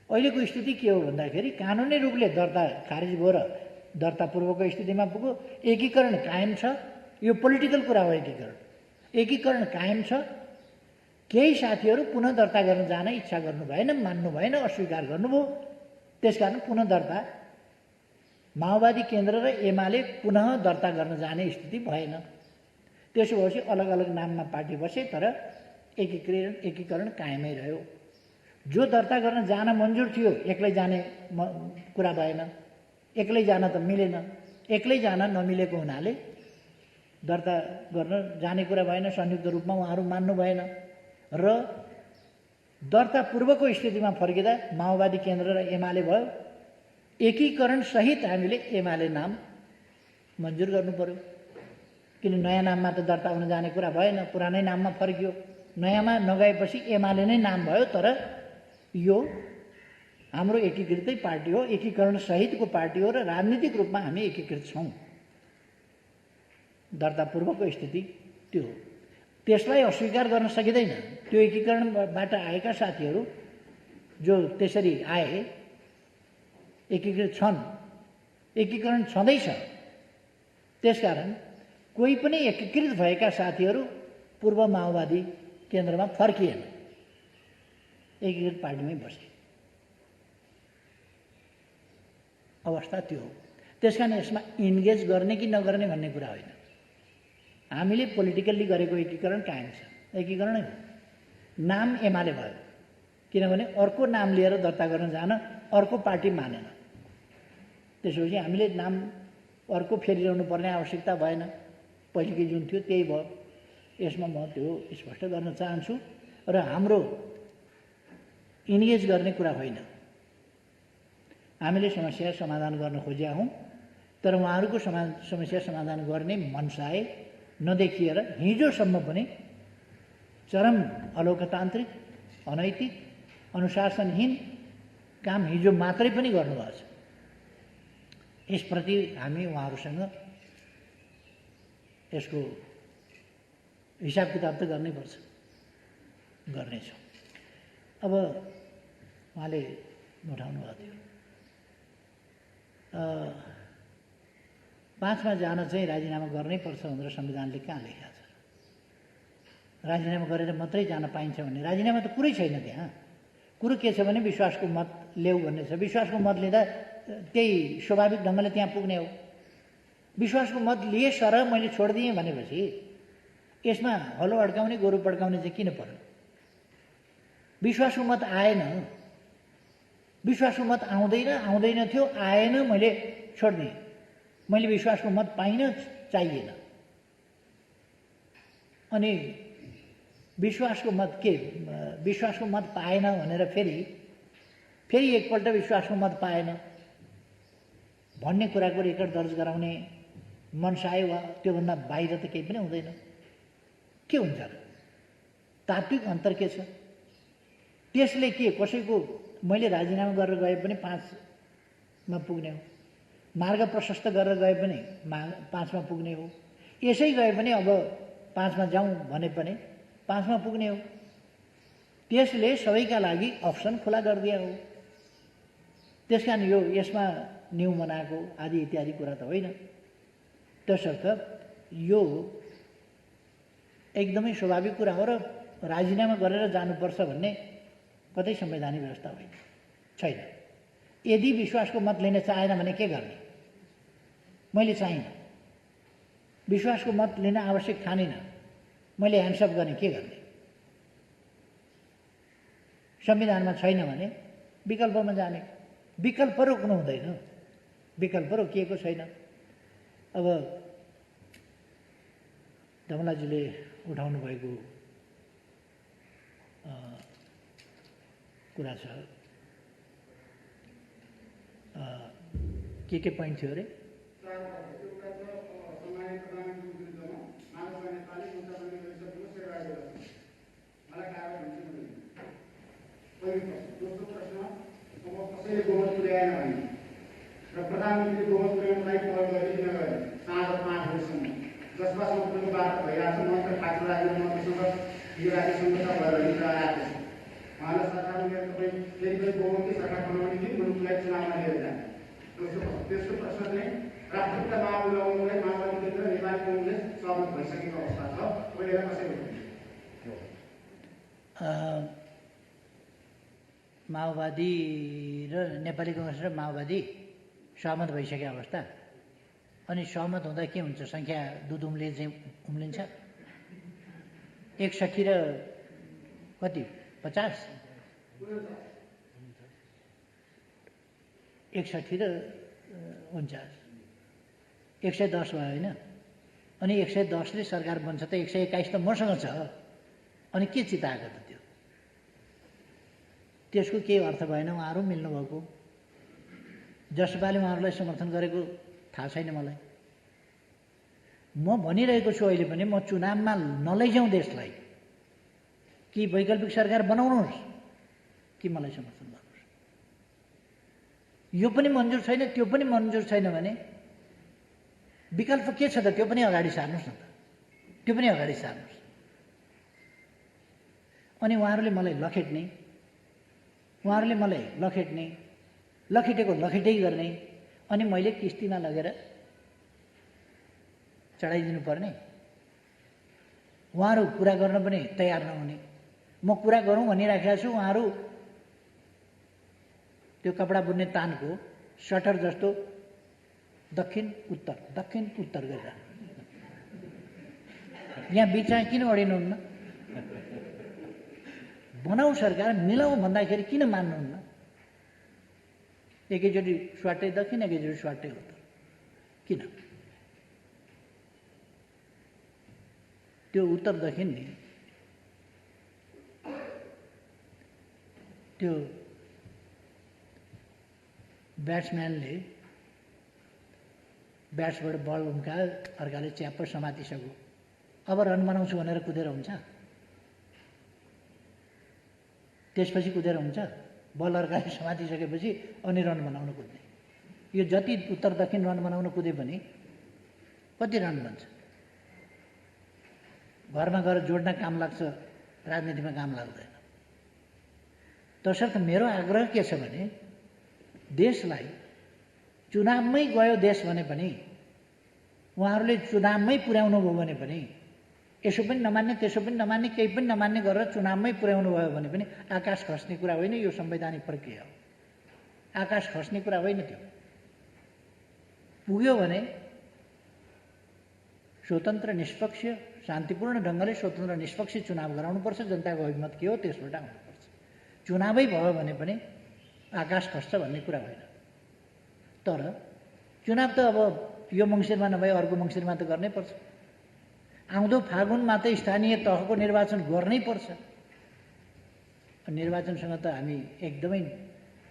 अहिलेको स्थिति के हो भन्दाखेरि कानुनी रूपले दर्ता खारिज भयो र दर्ता पूर्वको स्थितिमा पुग्यो। एकीकरण कायम छ। यो पोलिटिकल कुरा हो। एकीकरण कायम छ। केही साथीहरू पुनः दर्ता गर्न जान इच्छा गर्नु भएन, मान्नु भएन, अस्वीकार गर्नुभयो। त्यसकारण पुनः दर्ता माओवादी केन्द्र र एमाले पुनः दर्ता गर्न जाने स्थिति भएन। त्यसो भएपछि अलग अलग नाममा पार्टी बसे, तर एकीकरण कायमै रह्यो। जो दर्ता गर्न जान मन्जुर थियो एक्लै जाने कुरा भएन। एक्लै जान त मिलेन। एक्लै जान नमिलेको हुनाले दर्ता गर्न जाने कुरा भएन। संयुक्त रूपमा उहाँहरू मान्नु भएन र दर्ता पूर्वको स्थितिमा फर्किँदा माओवादी केन्द्र र एमाले भयो। एकीकरण सहित हामीले एमाले नाम मन्जुर गर्नु पर्यो। किन नयाँ नाममा त दर्ता हुन जाने कुरा भएन, पुरानै नाममा फर्कियो। नयाँमा नगएपछि एमाले नै नाम भयो। तर यो हाम्रो एकीकृतै पार्टी हो, एकीकरण सहितको पार्टी हो र राजनीतिक रूपमा हामी एकीकृत छौँ। दर्ता पूर्वको स्थिति त्यो हो। त्यसलाई अस्वीकार गर्न सकिँदैन। त्यो एकीकरणबाट आएका साथीहरू जो त्यसरी आए, एकीकृत छन्, एकीकरण छँदैछ। त्यसकारण कोही पनि एकीकृत भएका साथीहरू पूर्व माओवादी केन्द्रमा फर्किएन, एकीकृत पार्टीमै बसे। अवस्था त्यो हो। त्यसकारण यसमा इन्गेज गर्ने कि नगर्ने भन्ने कुरा होइन। हामीले पोलिटिकल्ली गरेको एकीकरण कायम छ, एकीकरणै हो। नाम एमाले भयो, किनभने अर्को नाम लिएर दर्ता गर्न जान अर्को पार्टी मानेन। त्यसपछि हामीले नाम अर्को फेरिरहनु पर्ने आवश्यकता भएन। पहिलेकै जुन थियो त्यही भयो। यसमा म त्यो स्पष्ट गर्न चाहन्छु। र हाम्रो इन्गेज गर्ने कुरा होइन। हामीले समस्या समाधान गर्न खोजेका हौँ, तर उहाँहरूको समस्या समाधान गर्ने मनसाय नदेखिएर हिजोसम्म पनि चरम अलोकतान्त्रिक, अनैतिक, अनुशासनहीन काम हिजो मात्रै पनि गर्नुभएको छ। यसप्रति हामी उहाँहरूसँग यसको हिसाब किताब त गर्नैपर्छ, गर्नेछौँ। अब उहाँले उठाउनु भएको थियो 5मा जान चाहिँ राजीनामा गर्नैपर्छ भनेर संविधानले कहाँ लेखेको छ? राजीनामा गरेर मात्रै जान पाइन्छ भन्ने राजीनामा त कुरै छैन त्यहाँ। कुरो के छ भने विश्वासको मत ल्याऊ भन्ने छ। विश्वासको मत लिँदा त्यही स्वाभाविक ढङ्गले त्यहाँ पुग्ने हो। विश्वासको मत लिए सर मैले छोडिदिएँ भनेपछि यसमा हलो अड्काउने गोरु पड्काउने चाहिँ किन पर्यो? विश्वासको मत आएन, विश्वासको मत आउँदैन थियो, आएन, मैले छोडिदिएँ। मैले विश्वासको मत पाइनँ, चाहिएन। अनि विश्वासको मत के, विश्वासको मत पाएन भनेर फेरि एकपल्ट विश्वासको मत पाएन भन्ने कुराको रेकर्ड दर्ज गराउने मनसाय वा त्योभन्दा बाहिर त केही पनि हुँदैन। के हुन्छ र? तात्विक अन्तर के छ? त्यसले के कसैको मैले राजीनामा गरेर गए पनि 5मा पुग्ने हो, मार्ग प्रशस्त गरेर गए पनि 5मा पुग्ने हो, यसै गए पनि अब 5मा जाउँ भने पनि 5मा पुग्ने हो। त्यसले सबैका लागि अप्सन खुला गरिदिया हो। त्यसकारण यो यसमा न्यु बनाएको आदि इत्यादि कुरा त होइन। त्यसर्थ यो एकदमै स्वाभाविक कुरा हो र राजीनामा गरेर जानुपर्छ भन्ने कतै संवैधानिक व्यवस्था होइन, छैन। यदि विश्वासको मत लिन चाहेन भने के गर्ने? मैले चाहिनँ, विश्वासको मत लिन आवश्यक ठानिन, मैले ह्यान्डसअप गर्ने के गर्ने? संविधानमा छैन भने विकल्पमा जाने। विकल्प रोक्नु हुँदैन, विकल्प रोकिएको छैन। अब धमलाजीले उठाउनु भएको कुरा छ, के पोइन्ट थियो अरे? दोस्रो प्रश्न, अब कसैले गोमत पुर्याएन भने र प्रधानमन्त्री गोमत पुर्याउनलाई पहल गरिदिन गए साँझ 5 बजीसम्म, जसमा सम्पूर्ण वार्ता भइरहेको छ। मन्त्री ठाकुर राजेन्द्र मन्त्रीसँग यो राज्य सम्झौता भएर हिजो आएको छ। उहाँलाई सरकारमा लिएर तपाईँ फेरि पनि गोमती सरकार बनाउने कि मुलुकलाई चुनावमा लिएर जाने? तेस्रो प्रश्न चाहिँ राष्ट्रपिता माओवादीलाई माओवादी केन्द्र नेपाली कङ्ग्रेस सहमत भइसकेको अवस्था छ, पहिला कसरी हुन्छ? माओवादी र नेपाली कङ्ग्रेस र माओवादी सहमत भइसकेको अवस्था। अनि सहमत हुँदा के हुन्छ? सङ्ख्या दुध उम्लिन्छ। 61 र कति 50, 61 र 49, 110 भयो होइन? अनि 110ले सरकार बन्छ त 121 त मसँग छ। अनि के चिताएको त त्यो? त्यसको केही अर्थ भएन। उहाँहरू मिल्नुभएको, जसपाले उहाँहरूलाई समर्थन गरेको थाहा छैन मलाई। म भनिरहेको छु अहिले पनि, म चुनावमा नलैजाउँ देशलाई, कि वैकल्पिक सरकार बनाउनुहोस् कि मलाई समर्थन गर्नुहोस्। यो पनि मन्जुर छैन, त्यो पनि मन्जुर छैन भने विकल्प के छ त? त्यो पनि अगाडि सार्नुहोस् न त, त्यो पनि अगाडि सार्नुहोस्। अनि उहाँहरूले मलाई लखेट्ने, उहाँहरूले मलाई लखेट्ने, लखेटेको लखेटै गर्ने, अनि मैले किस्तीमा लगेर चढाइदिनु पर्ने। उहाँहरू कुरा गर्न पनि तयार नहुने। म कुरा गरौँ भनिराखेको छु, उहाँहरू त्यो कपडा बुन्ने तानको सटर जस्तो दक्षिण उत्तर गरेर यहाँ बिचमा किन अडिनुहुन्न? बनाऊ सरकार, मिलाऊ भन्दाखेरि किन मान्नुहुन्न? एकैचोटि स्वाटै दक्षिण, एकैचोटि स्वाटै उत्तर किन? त्यो उत्तर दक्षिण नि त्यो ब्याट्सम्यानले ब्याट्सबाट बल उम्कायो, अर्काले च्याप्प समातिसक्यो, अब रन बनाउँछु भनेर कुदेर हुन्छ? त्यसपछि कुदेर हुन्छ? बल अर्काले समातिसकेपछि अनि रन बनाउन कुद्ने। यो जति उत्तर दक्षिण रन बनाउन कुदे पनि कति रन बन्छ? घरमा गएर जोड्न काम लाग्छ, राजनीतिमा काम लाग्दैन। तसर्थ मेरो आग्रह के छ भने, देशलाई चुनावमै गयो देश भने पनि, उहाँहरूले चुनावमै पुर्याउनु भयो भने पनि, यसो पनि नमान्ने त्यसो पनि नमान्ने केही पनि नमान्ने गरेर चुनावमै पुर्याउनु भयो भने पनि आकाश खस्ने कुरा होइन। यो संवैधानिक प्रक्रिया हो, आकाश खस्ने कुरा होइन। त्यो पुग्यो भने स्वतन्त्र निष्पक्ष शान्तिपूर्ण ढङ्गले स्वतन्त्र निष्पक्ष चुनाव गराउनुपर्छ। जनताको अभिमत के हो त्यसबाट आउनुपर्छ। चुनावै भयो भने पनि आकाश खस्छ भन्ने कुरा होइन। तर चुनाव त अब यो मङ्सिरमा नभए अर्को मङ्सिरमा त गर्नै पर्छ। आउँदो फागुनमा त स्थानीय तहको निर्वाचन गर्नै पर्छ। निर्वाचनसँग त हामी एकदमै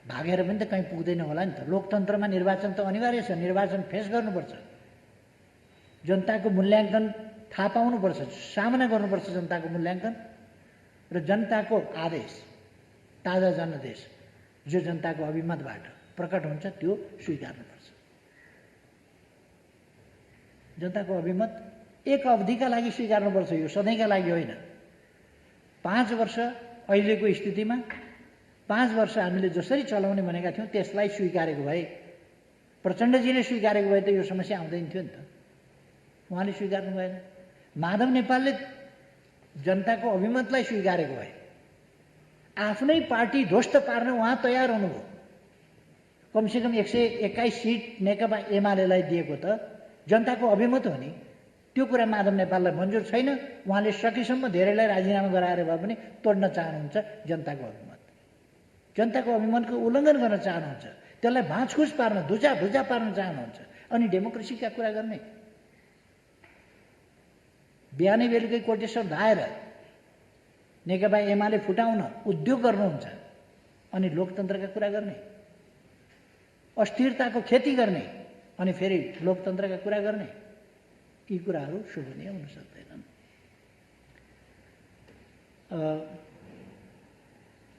भागेर पनि त कहीँ पुग्दैन होला नि त। लोकतन्त्रमा निर्वाचन त अनिवार्य छ। निर्वाचन फेस गर्नुपर्छ, जनताको मूल्याङ्कन थाहा पाउनुपर्छ, सामना गर्नुपर्छ जनताको मूल्याङ्कन र जनताको आदेश, ताजा जनादेश जो जनताको अभिमतबाट प्रकट हुन्छ त्यो स्वीकार्नुपर्छ। जनताको अभिमत एक अवधिका लागि स्वीकार्नुपर्छ, यो सधैँका लागि होइन। 5 वर्ष अहिलेको स्थितिमा 5 वर्ष हामीले जसरी चलाउने भनेका थियौँ त्यसलाई स्वीकारेको भए, प्रचण्डजीले स्वीकारेको भए त यो समस्या आउँदैन थियो नि त। उहाँले स्वीकार्नु भएन। माधव नेपालले जनताको अभिमतलाई स्वीकारेको भए, आफ्नै पार्टी ध्वस्त पार्न उहाँ तयार हुनुभयो। कमसेकम 121 सिट नेकपा एमालेलाई दिएको त जनताको अभिमत हो नि। त्यो कुरा माधव नेपाललाई मन्जुर छैन। उहाँले सकेसम्म धेरैलाई राजीनामा गराएर भए पनि तोड्न चाहनुहुन्छ जनताको अभिमत। जनताको अभिमतको उल्लङ्घन गर्न चाहनुहुन्छ, त्यसलाई भाँचखुच पार्न, धुचा पार्न चाहनुहुन्छ। अनि डेमोक्रेसीका कुरा गर्ने, बिहानै बेलुकै कोटेश्वर धाएर नेकपा एमाले फुटाउन उद्योग गर्नुहुन्छ अनि लोकतन्त्रका कुरा गर्ने, अस्थिरताको खेती गर्ने अनि फेरि लोकतन्त्रका कुरा गर्ने, यी कुराहरू शोभनीय हुन सक्दैनन्।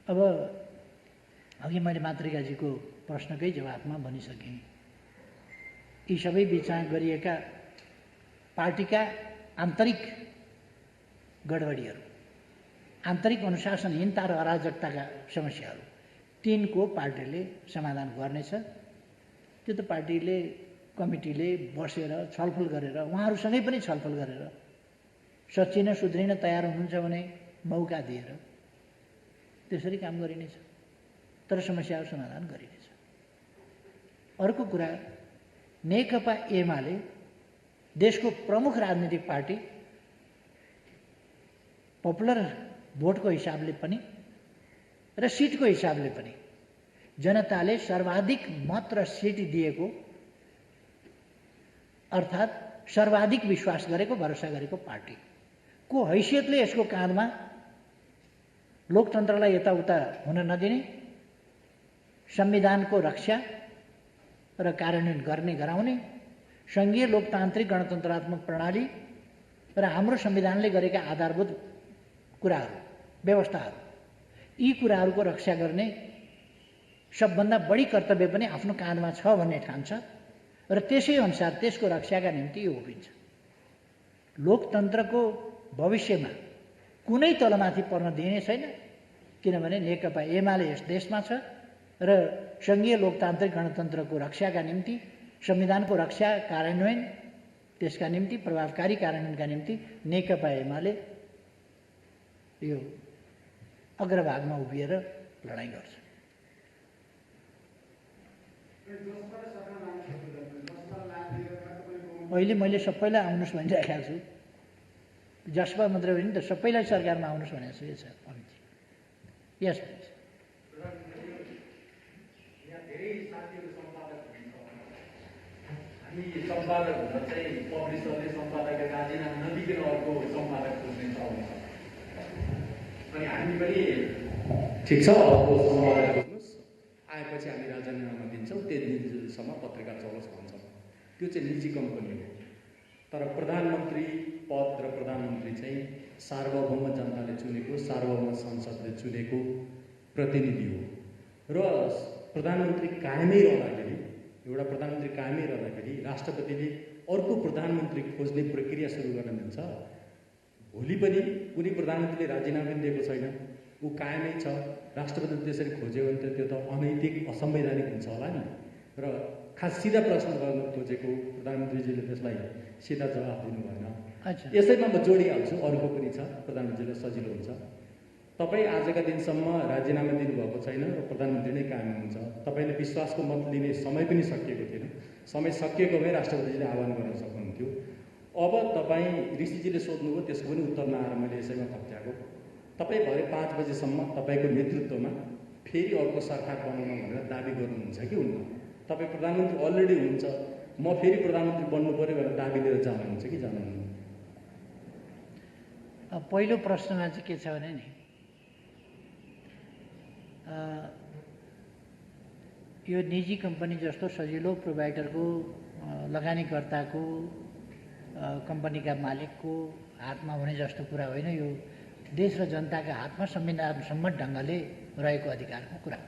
अब अघि मैले मातृकाजीको प्रश्नकै जवाफमा भनिसकेँ, यी सबै बिचमा गरिएका पार्टीका आन्तरिक गडबडीहरू, आन्तरिक अनुशासनहीनता र अराजकताका समस्याहरू, तिनको पार्टीले समाधान गर्नेछ। त्यो त पार्टीले, कमिटीले बसेर छलफल गरेर, उहाँहरूसँगै पनि छलफल गरेर सच्चिन सुध्रिन तयार हुनुहुन्छ भने मौका दिएर त्यसरी काम गरिनेछ, तर समस्याहरू समाधान गरिनेछ। अर्को कुरा, नेकपा एमाले देशको प्रमुख राजनीतिक पार्टी, पपुलर भोटको हिसाबले पनि र सिटको हिसाबले पनि जनताले सर्वाधिक मत र सिट दिएको, अर्थात् सर्वाधिक विश्वास गरेको, भरोसा गरेको पार्टीको हैसियतले यसको काँधमा लोकतन्त्रलाई यताउता हुन नदिने, संविधानको रक्षा र कार्यान्वयन गर्ने गराउने, सङ्घीय लोकतान्त्रिक गणतन्त्रात्मक प्रणाली र हाम्रो संविधानले गरेका आधारभूत कुराहरू, व्यवस्थाहरू, यी कुराहरूको रक्षा गर्ने सबभन्दा बढी कर्तव्य पनि आफ्नो काँधमा छ भन्ने ठान्छ र त्यसै अनुसार त्यसको रक्षाका निम्ति यो उभिन्छ। लोकतन्त्रको भविष्यमा कुनै तलमाथि पर्न दिइने छैन, किनभने नेकपा एमाले यस देशमा छ र सङ्घीय लोकतान्त्रिक गणतन्त्रको रक्षाका निम्ति, संविधानको रक्षा, कार्यान्वयन, त्यसका निम्ति, प्रभावकारी कार्यान्वयनका निम्ति नेकपा एमाले यो अग्रभागमा उभिएर लडाइँ गर्छ। अहिले मैले सबैलाई आउनुहोस् भनिरहेको छु, जसपा मात्रै होइन त सबैलाई सरकारमा आउनुहोस् भनेको छु। यस यस हामी सम्पादक हुँदा चाहिँ पब्लिसरले सम्पादकले राजीनामा नदिकन अर्को सम्पादक खोज्ने चलन छ। अनि हामी पनि ठिक छ, अर्को सम्पादक खोज्नुहोस्, आएपछि हामी राजीनामा दिन्छौँ, त्यति दिनसम्म पत्रिका चलोस् भन्छौँ। त्यो चाहिँ निजी कम्पनी हो। तर प्रधानमन्त्री पद र प्रधानमन्त्री चाहिँ सार्वभौम जनताले चुनेको, सार्वभौम संसदले चुनेको प्रतिनिधि हो र प्रधानमन्त्री कायमै रहँदाखेरि, एउटा प्रधानमन्त्री कायमै रहँदाखेरि राष्ट्रपतिले अर्को प्रधानमन्त्री खोज्ने प्रक्रिया सुरु गर्न मिल्छ। भोलि पनि कुनै प्रधानमन्त्रीले राजीनामा दिएको छैन, ऊ कायमै छ, राष्ट्रपतिले त्यसरी खोज्यो भने त त्यो त अनैतिक, असंवैधानिक हुन्छ होला नि। र खास सिधा प्रश्न गर्न खोजेको, प्रधानमन्त्रीजीले त्यसलाई सिधा जवाफ दिनु भएन। यसैमा म जोडिहाल्छु, अर्को पनि छ, प्रधानमन्त्रीलाई सजिलो हुन्छ। तपाईँ आजका दिनसम्म राजीनामा दिनुभएको छैन र प्रधानमन्त्री नै कायम हुन्छ। तपाईँले विश्वासको मत लिने समय पनि सकिएको थिएन। समय सकिएको भए राष्ट्रपतिजीले आह्वान गर्न सक्नुहुन्थ्यो। अब तपाईँ ऋषिजीले सोध्नुभयो, त्यसको पनि उत्तर नआएर मैले यसैमा खप्ट्याएको। तपाईँ भरे 5 बजेसम्म तपाईँको नेतृत्वमा फेरि अर्को सरकार बनाउन भनेर दाबी गर्नुहुन्छ कि हुन्न? तपाईँ प्रधानमन्त्री अलरेडी हुनुहुन्छ, म फेरि प्रधानमन्त्री बन्नु पऱ्यो भनेर दाबी लिएर जानुहुन्छ कि जानुहुन्न? पहिलो प्रश्नमा चाहिँ के छ भने नि, यो निजी कम्पनी जस्तो सजिलो प्रोभाइडरको, लगानीकर्ताको, कम्पनीका मालिकको हातमा हुने जस्तो कुरा होइन। यो देश र जनताका हातमा संविधान सम्मत ढङ्गले रहेको अधिकारको कुरा हो।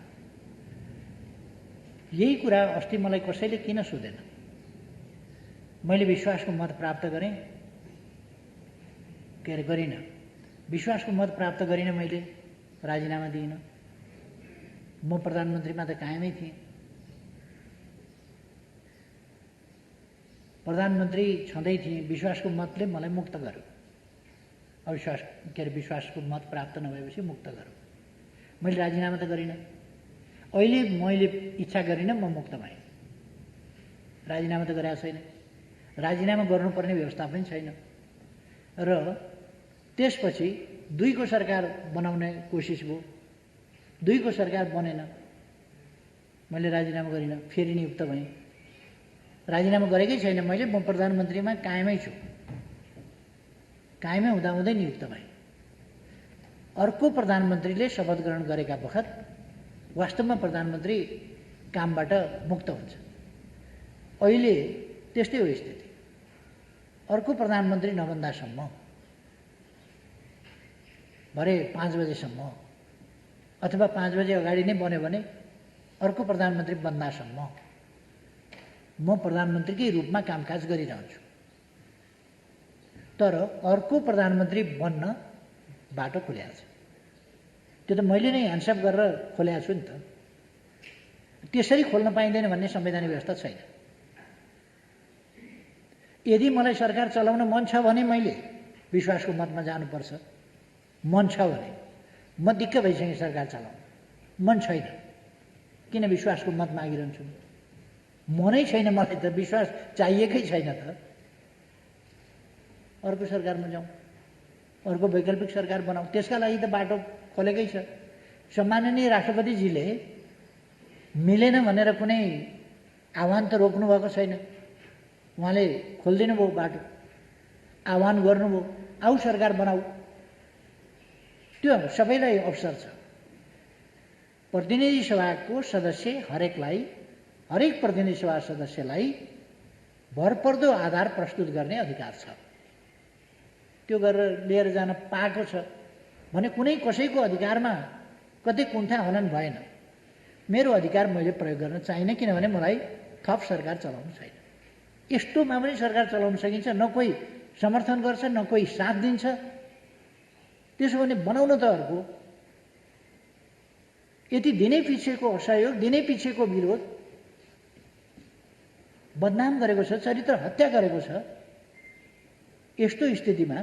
यही कुरा अस्ति मलाई कसैले किन सोधेन, मैले विश्वासको मत प्राप्त गरेँ, के अरे गरिनँ, विश्वासको मत प्राप्त गरिनँ, मैले राजीनामा दिइनँ, म प्रधानमन्त्रीमा त कायमै थिएँ। प्रधानमन्त्री छँदै थिएँ, विश्वासको मतले मलाई मुक्त गर्यो। विश्वासको मत प्राप्त नभएपछि मुक्त गर्यो। मैले राजीनामा त गरिनँ, अहिले मैले इच्छा गरिनँ, म मुक्त भएँ, राजीनामा त गरेको छैन। राजीनामा गर्नुपर्ने व्यवस्था पनि छैन र त्यसपछि 2 को सरकार बनाउने कोसिस भयो, 2 को सरकार बनेन, मैले राजीनामा गरिनँ, फेरि नियुक्त भएँ। राजीनामा गरेकै छैन मैले, म प्रधानमन्त्रीमा कायमै छु, कायमै हुँदाहुँदै नियुक्त भएँ। अर्को प्रधानमन्त्रीले शपथ ग्रहण गरेका बखत वास्तवमा प्रधानमन्त्री कामबाट मुक्त हुन्छ। अहिले त्यस्तै हो स्थिति। अर्को प्रधानमन्त्री नबन्दासम्म, भरे 5 बजेसम्म अथवा 5 बजे अगाडि नै बन्यो भने अर्को प्रधानमन्त्री बन्दासम्म म प्रधानमन्त्रीकै रूपमा कामकाज गरिरहन्छु। तर अर्को प्रधानमन्त्री बन्न बाटो खोलेको छ। त्यो त मैले नै ह्यान्डसअप गरेर खोलेको छु नि त। त्यसरी खोल्न पाइँदैन भन्ने संवैधानिक व्यवस्था छैन। यदि मलाई सरकार चलाउन मन छ भने मैले विश्वासको मतमा जानुपर्छ। मन छ भने म दिक्क भइसकेँ सरकार चलाउन, मन छैन, किन विश्वासको मत मागिरहन्छु? मनै छैन मलाई त, विश्वास चाहिएकै छैन त। अर्को सरकारमा जाउँ, अर्को वैकल्पिक सरकार बनाऊ, त्यसका लागि त बाटो खोलेकै छ। सम्माननीय राष्ट्रपतिजीले मिलेन भनेर कुनै आह्वान त रोक्नु भएको छैन, उहाँले खोलिदिनु भयो बाटो, आह्वान गर्नुभयो, आऊ सरकार बनाऊ। त्यो सबैलाई अवसर छ। प्रतिनिधि सभाको सदस्य हरेक प्रतिनिधि सभा सदस्यलाई भरपर्दो आधार प्रस्तुत गर्ने अधिकार छ। त्यो गरेर लिएर जान पाएको छ भने कुनै कसैको अधिकारमा कतै कुण्ठा हनन भएन। मेरो अधिकार मैले प्रयोग गर्न चाहिनँ, किनभने मलाई थप सरकार चलाउनु छैन। यस्तोमा पनि सरकार चलाउन सकिन्छ, न कोही समर्थन गर्छ न कोही साथ दिन्छ। त्यसो भने बनाउन त अर्को। यति दिनै पछिको असहयोग, दिनै पछिको विरोध, बदनाम गरेको छ, चरित्र हत्या गरेको छ। यस्तो स्थितिमा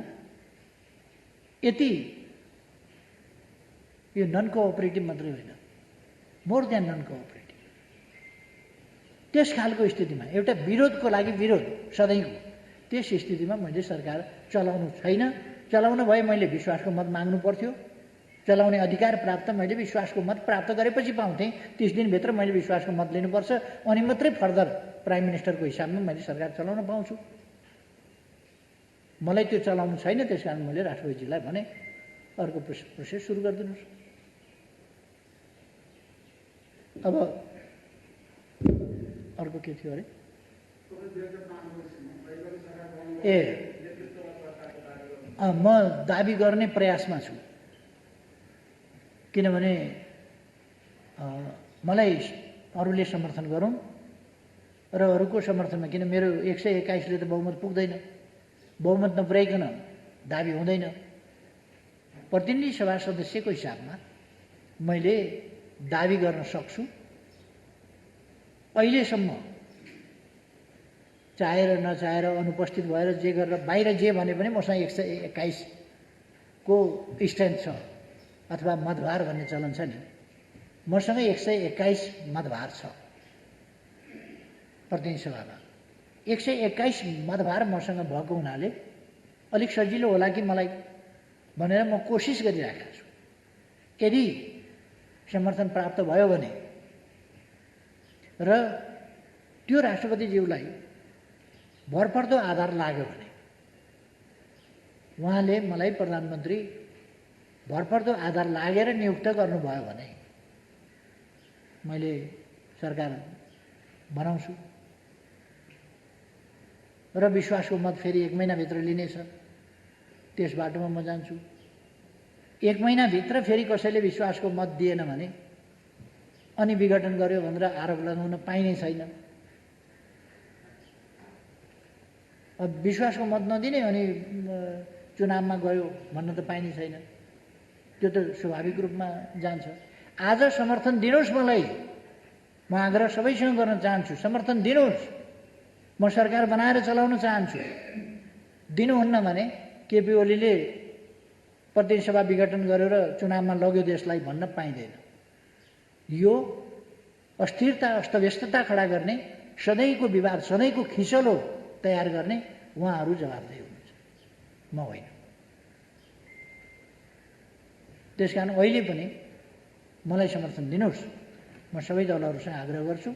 यति यो नन कोअपरेटिभ मात्रै होइन, मोर देन नन कोअपरेटिभ, त्यस खालको स्थितिमा एउटा विरोधको लागि विरोध सधैँको, त्यस स्थितिमा मैले सरकार चलाउनु छैन। चलाउन भए मैले विश्वासको मत माग्नु पर्थ्यो। चलाउने अधिकार प्राप्त मैले विश्वासको मत प्राप्त गरेपछि पाउँथेँ। 30 दिनभित्र मैले विश्वासको मत लिनुपर्छ, अनि मात्रै फर्दर प्राइम मिनिस्टरको हिसाबमा मैले सरकार चलाउन पाउँछु। मलाई त्यो चलाउनु छैन, त्यस कारण मैले राष्ट्रपतिजीलाई भने अर्को प्रोसेस सुरु गरिदिनुहोस्। अब अर्को के थियो अरे? म दाबी गर्ने प्रयासमा छु, किनभने मलाई अरूले समर्थन गरौँ र अरूको समर्थनमा, किन मेरो 121ले त बहुमत पुग्दैन, बहुमत नपुर्याइकन दाबी हुँदैन। प्रतिनिधि सभा सदस्यको हिसाबमा मैले दाबी गर्न सक्छु। अहिलेसम्म चाहेर नचाहेर, अनुपस्थित भएर, जे गरेर, बाहिर जे भने पनि मसँग 121 को स्ट्रेन्थ छ, अथवा मतभार भन्ने चलन छ नि, मसँग 121 मतभार छ प्रतिनिधि सभामा। 121 मतभार मसँग भएको हुनाले अलिक सजिलो होला कि मलाई भनेर म कोसिस गरिरहेको छु। यदि समर्थन प्राप्त भयो भने र त्यो राष्ट्रपतिज्यूलाई भरपर्दो आधार लाग्यो भने, उहाँले मलाई प्रधानमन्त्री भरपर्दो आधार लागेर नियुक्त गर्नुभयो भने मैले सरकार बनाउँछु र विश्वासको मत फेरि 1 महिनाभित्र लिनेछ, त्यस बाटोमा म जान्छु। 1 महिनाभित्र फेरि कसैले विश्वासको मत दिएन भने अनि विघटन गर्यो भनेर आरोप लगाउन पाइने छैन। अब विश्वासको मत नदिने अनि चुनावमा गयो भन्न त पाइने छैन। त्यो त स्वाभाविक रूपमा जान्छ। आज समर्थन दिनुहोस् मलाई, म आग्रह सबैसँग गर्न चाहन्छु, समर्थन दिनुहोस्। म सरकार बनाएर चलाउन चाहन्छु। दिनुहुन्न भने केपी ओलीले प्रतिनिधि सभा विघटन गरेर चुनावमा लग्यो देशलाई भन्न पाइँदैन। यो अस्थिरता, अस्तव्यस्तता खडा गर्ने, सधैँको विवाद, सधैँको खिचलो तयार गर्ने उहाँहरू जवाबदेही हुनुहुन्छ, म होइन। त्यस कारण अहिले पनि मलाई समर्थन दिनुहोस्, म सबै दलहरूसँग आग्रह गर्छु,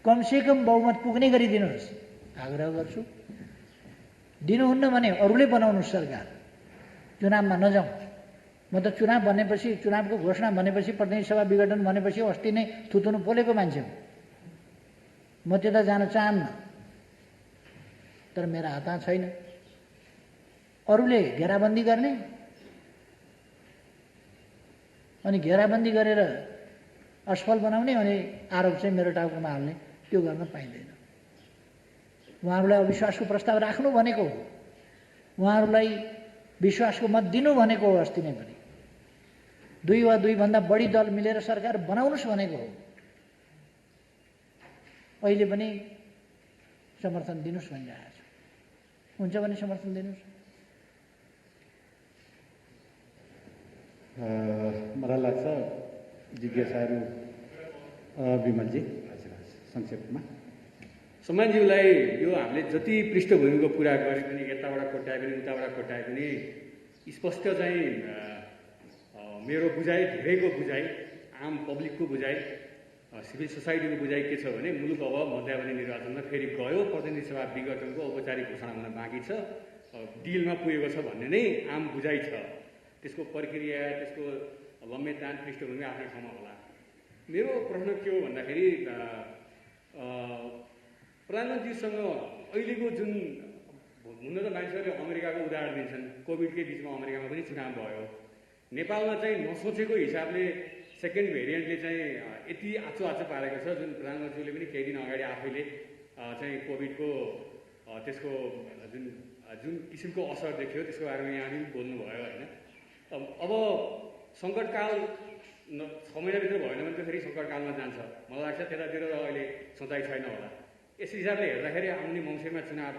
कमसेकम बहुमत पुग्ने गरी दिनुहोस् आग्रह गर्छु। दिनुहुन्न भने अरूले बनाउनुहोस् सरकार, चुनावमा नजाउँ। म त चुनाव भनेपछि, चुनावको घोषणा भनेपछि, प्रतिनिधि सभा विघटन भनेपछि अस्ति नै थुतुनु पोलेको मान्छे हो। म त्यता जान चाहन्न, तर मेरो हातमा छैन। अरूले घेराबन्दी गर्ने अनि घेराबन्दी गरेर असफल बनाउने अनि आरोप चाहिँ मेरो टाउकोमा हाल्ने, त्यो गर्न पाइँदैन। उहाँहरूलाई अविश्वासको प्रस्ताव राख्नु भनेको हो, उहाँहरूलाई विश्वासको मत दिनु भनेको हो, अस्ति नै पनि 2 वा 2 भन्दा बढी दल मिलेर सरकार बनाउनुहोस् भनेको हो। अहिले पनि समर्थन दिनुहोस् भनिरहेको छु, हुन्छ भने समर्थन दिनुहोस्। मलाई लाग्छ जिज्ञासाहरू विमलजी, हजुर संक्षेपमा। सम्मानज्यूलाई यो हामीले जति पृष्ठभूमिको कुरा गरे पनि, यताबाट कोट्याए पनि उताबाट कोट्याए पनि स्पष्ट चाहिँ मेरो बुझाइ, धेरैको बुझाइ, आम पब्लिकको बुझाइ, सिभिल सोसाइटीको बुझाइ के छ भने मुलुक अब मध्यावधि निर्वाचनमा फेरि गयो, प्रतिनिधि सभा विघटनको औपचारिक घोषणा हुन बाँकी छ, डिलमा पुगेको छ भन्ने नै आम बुझाइ छ। त्यसको प्रक्रिया, त्यसको लम्बेतान, पृष्ठभूमि आफ्नै ठाउँमा होला। मेरो प्रश्न के हो भन्दाखेरि प्रधानमन्त्रीसँग अहिलेको जुन, हुन त मान्छेहरूले अमेरिकाको उदाहरण दिन्छन्, कोभिडकै बिचमा अमेरिकामा पनि चुनाव भयो, नेपालमा चाहिँ नसोचेको हिसाबले सेकेन्ड भेरिएन्टले चाहिँ यति आचो पारेको छ, जुन प्रधानमन्त्रीले पनि केही दिन अगाडि आफैले चाहिँ कोभिडको त्यसको जुन किसिमको असर देखियो त्यसको बारेमा यहाँले पनि बोल्नुभयो होइन। अब सङ्कटकाल 6 महिनाभित्र भएन भने त फेरि सङ्कटकालमा जान्छ। मलाई लाग्छ त्यतातिर अहिले सोचाइ छैन होला। यस हिसाबले हेर्दाखेरि आउने मङ्सिरमा चुनाव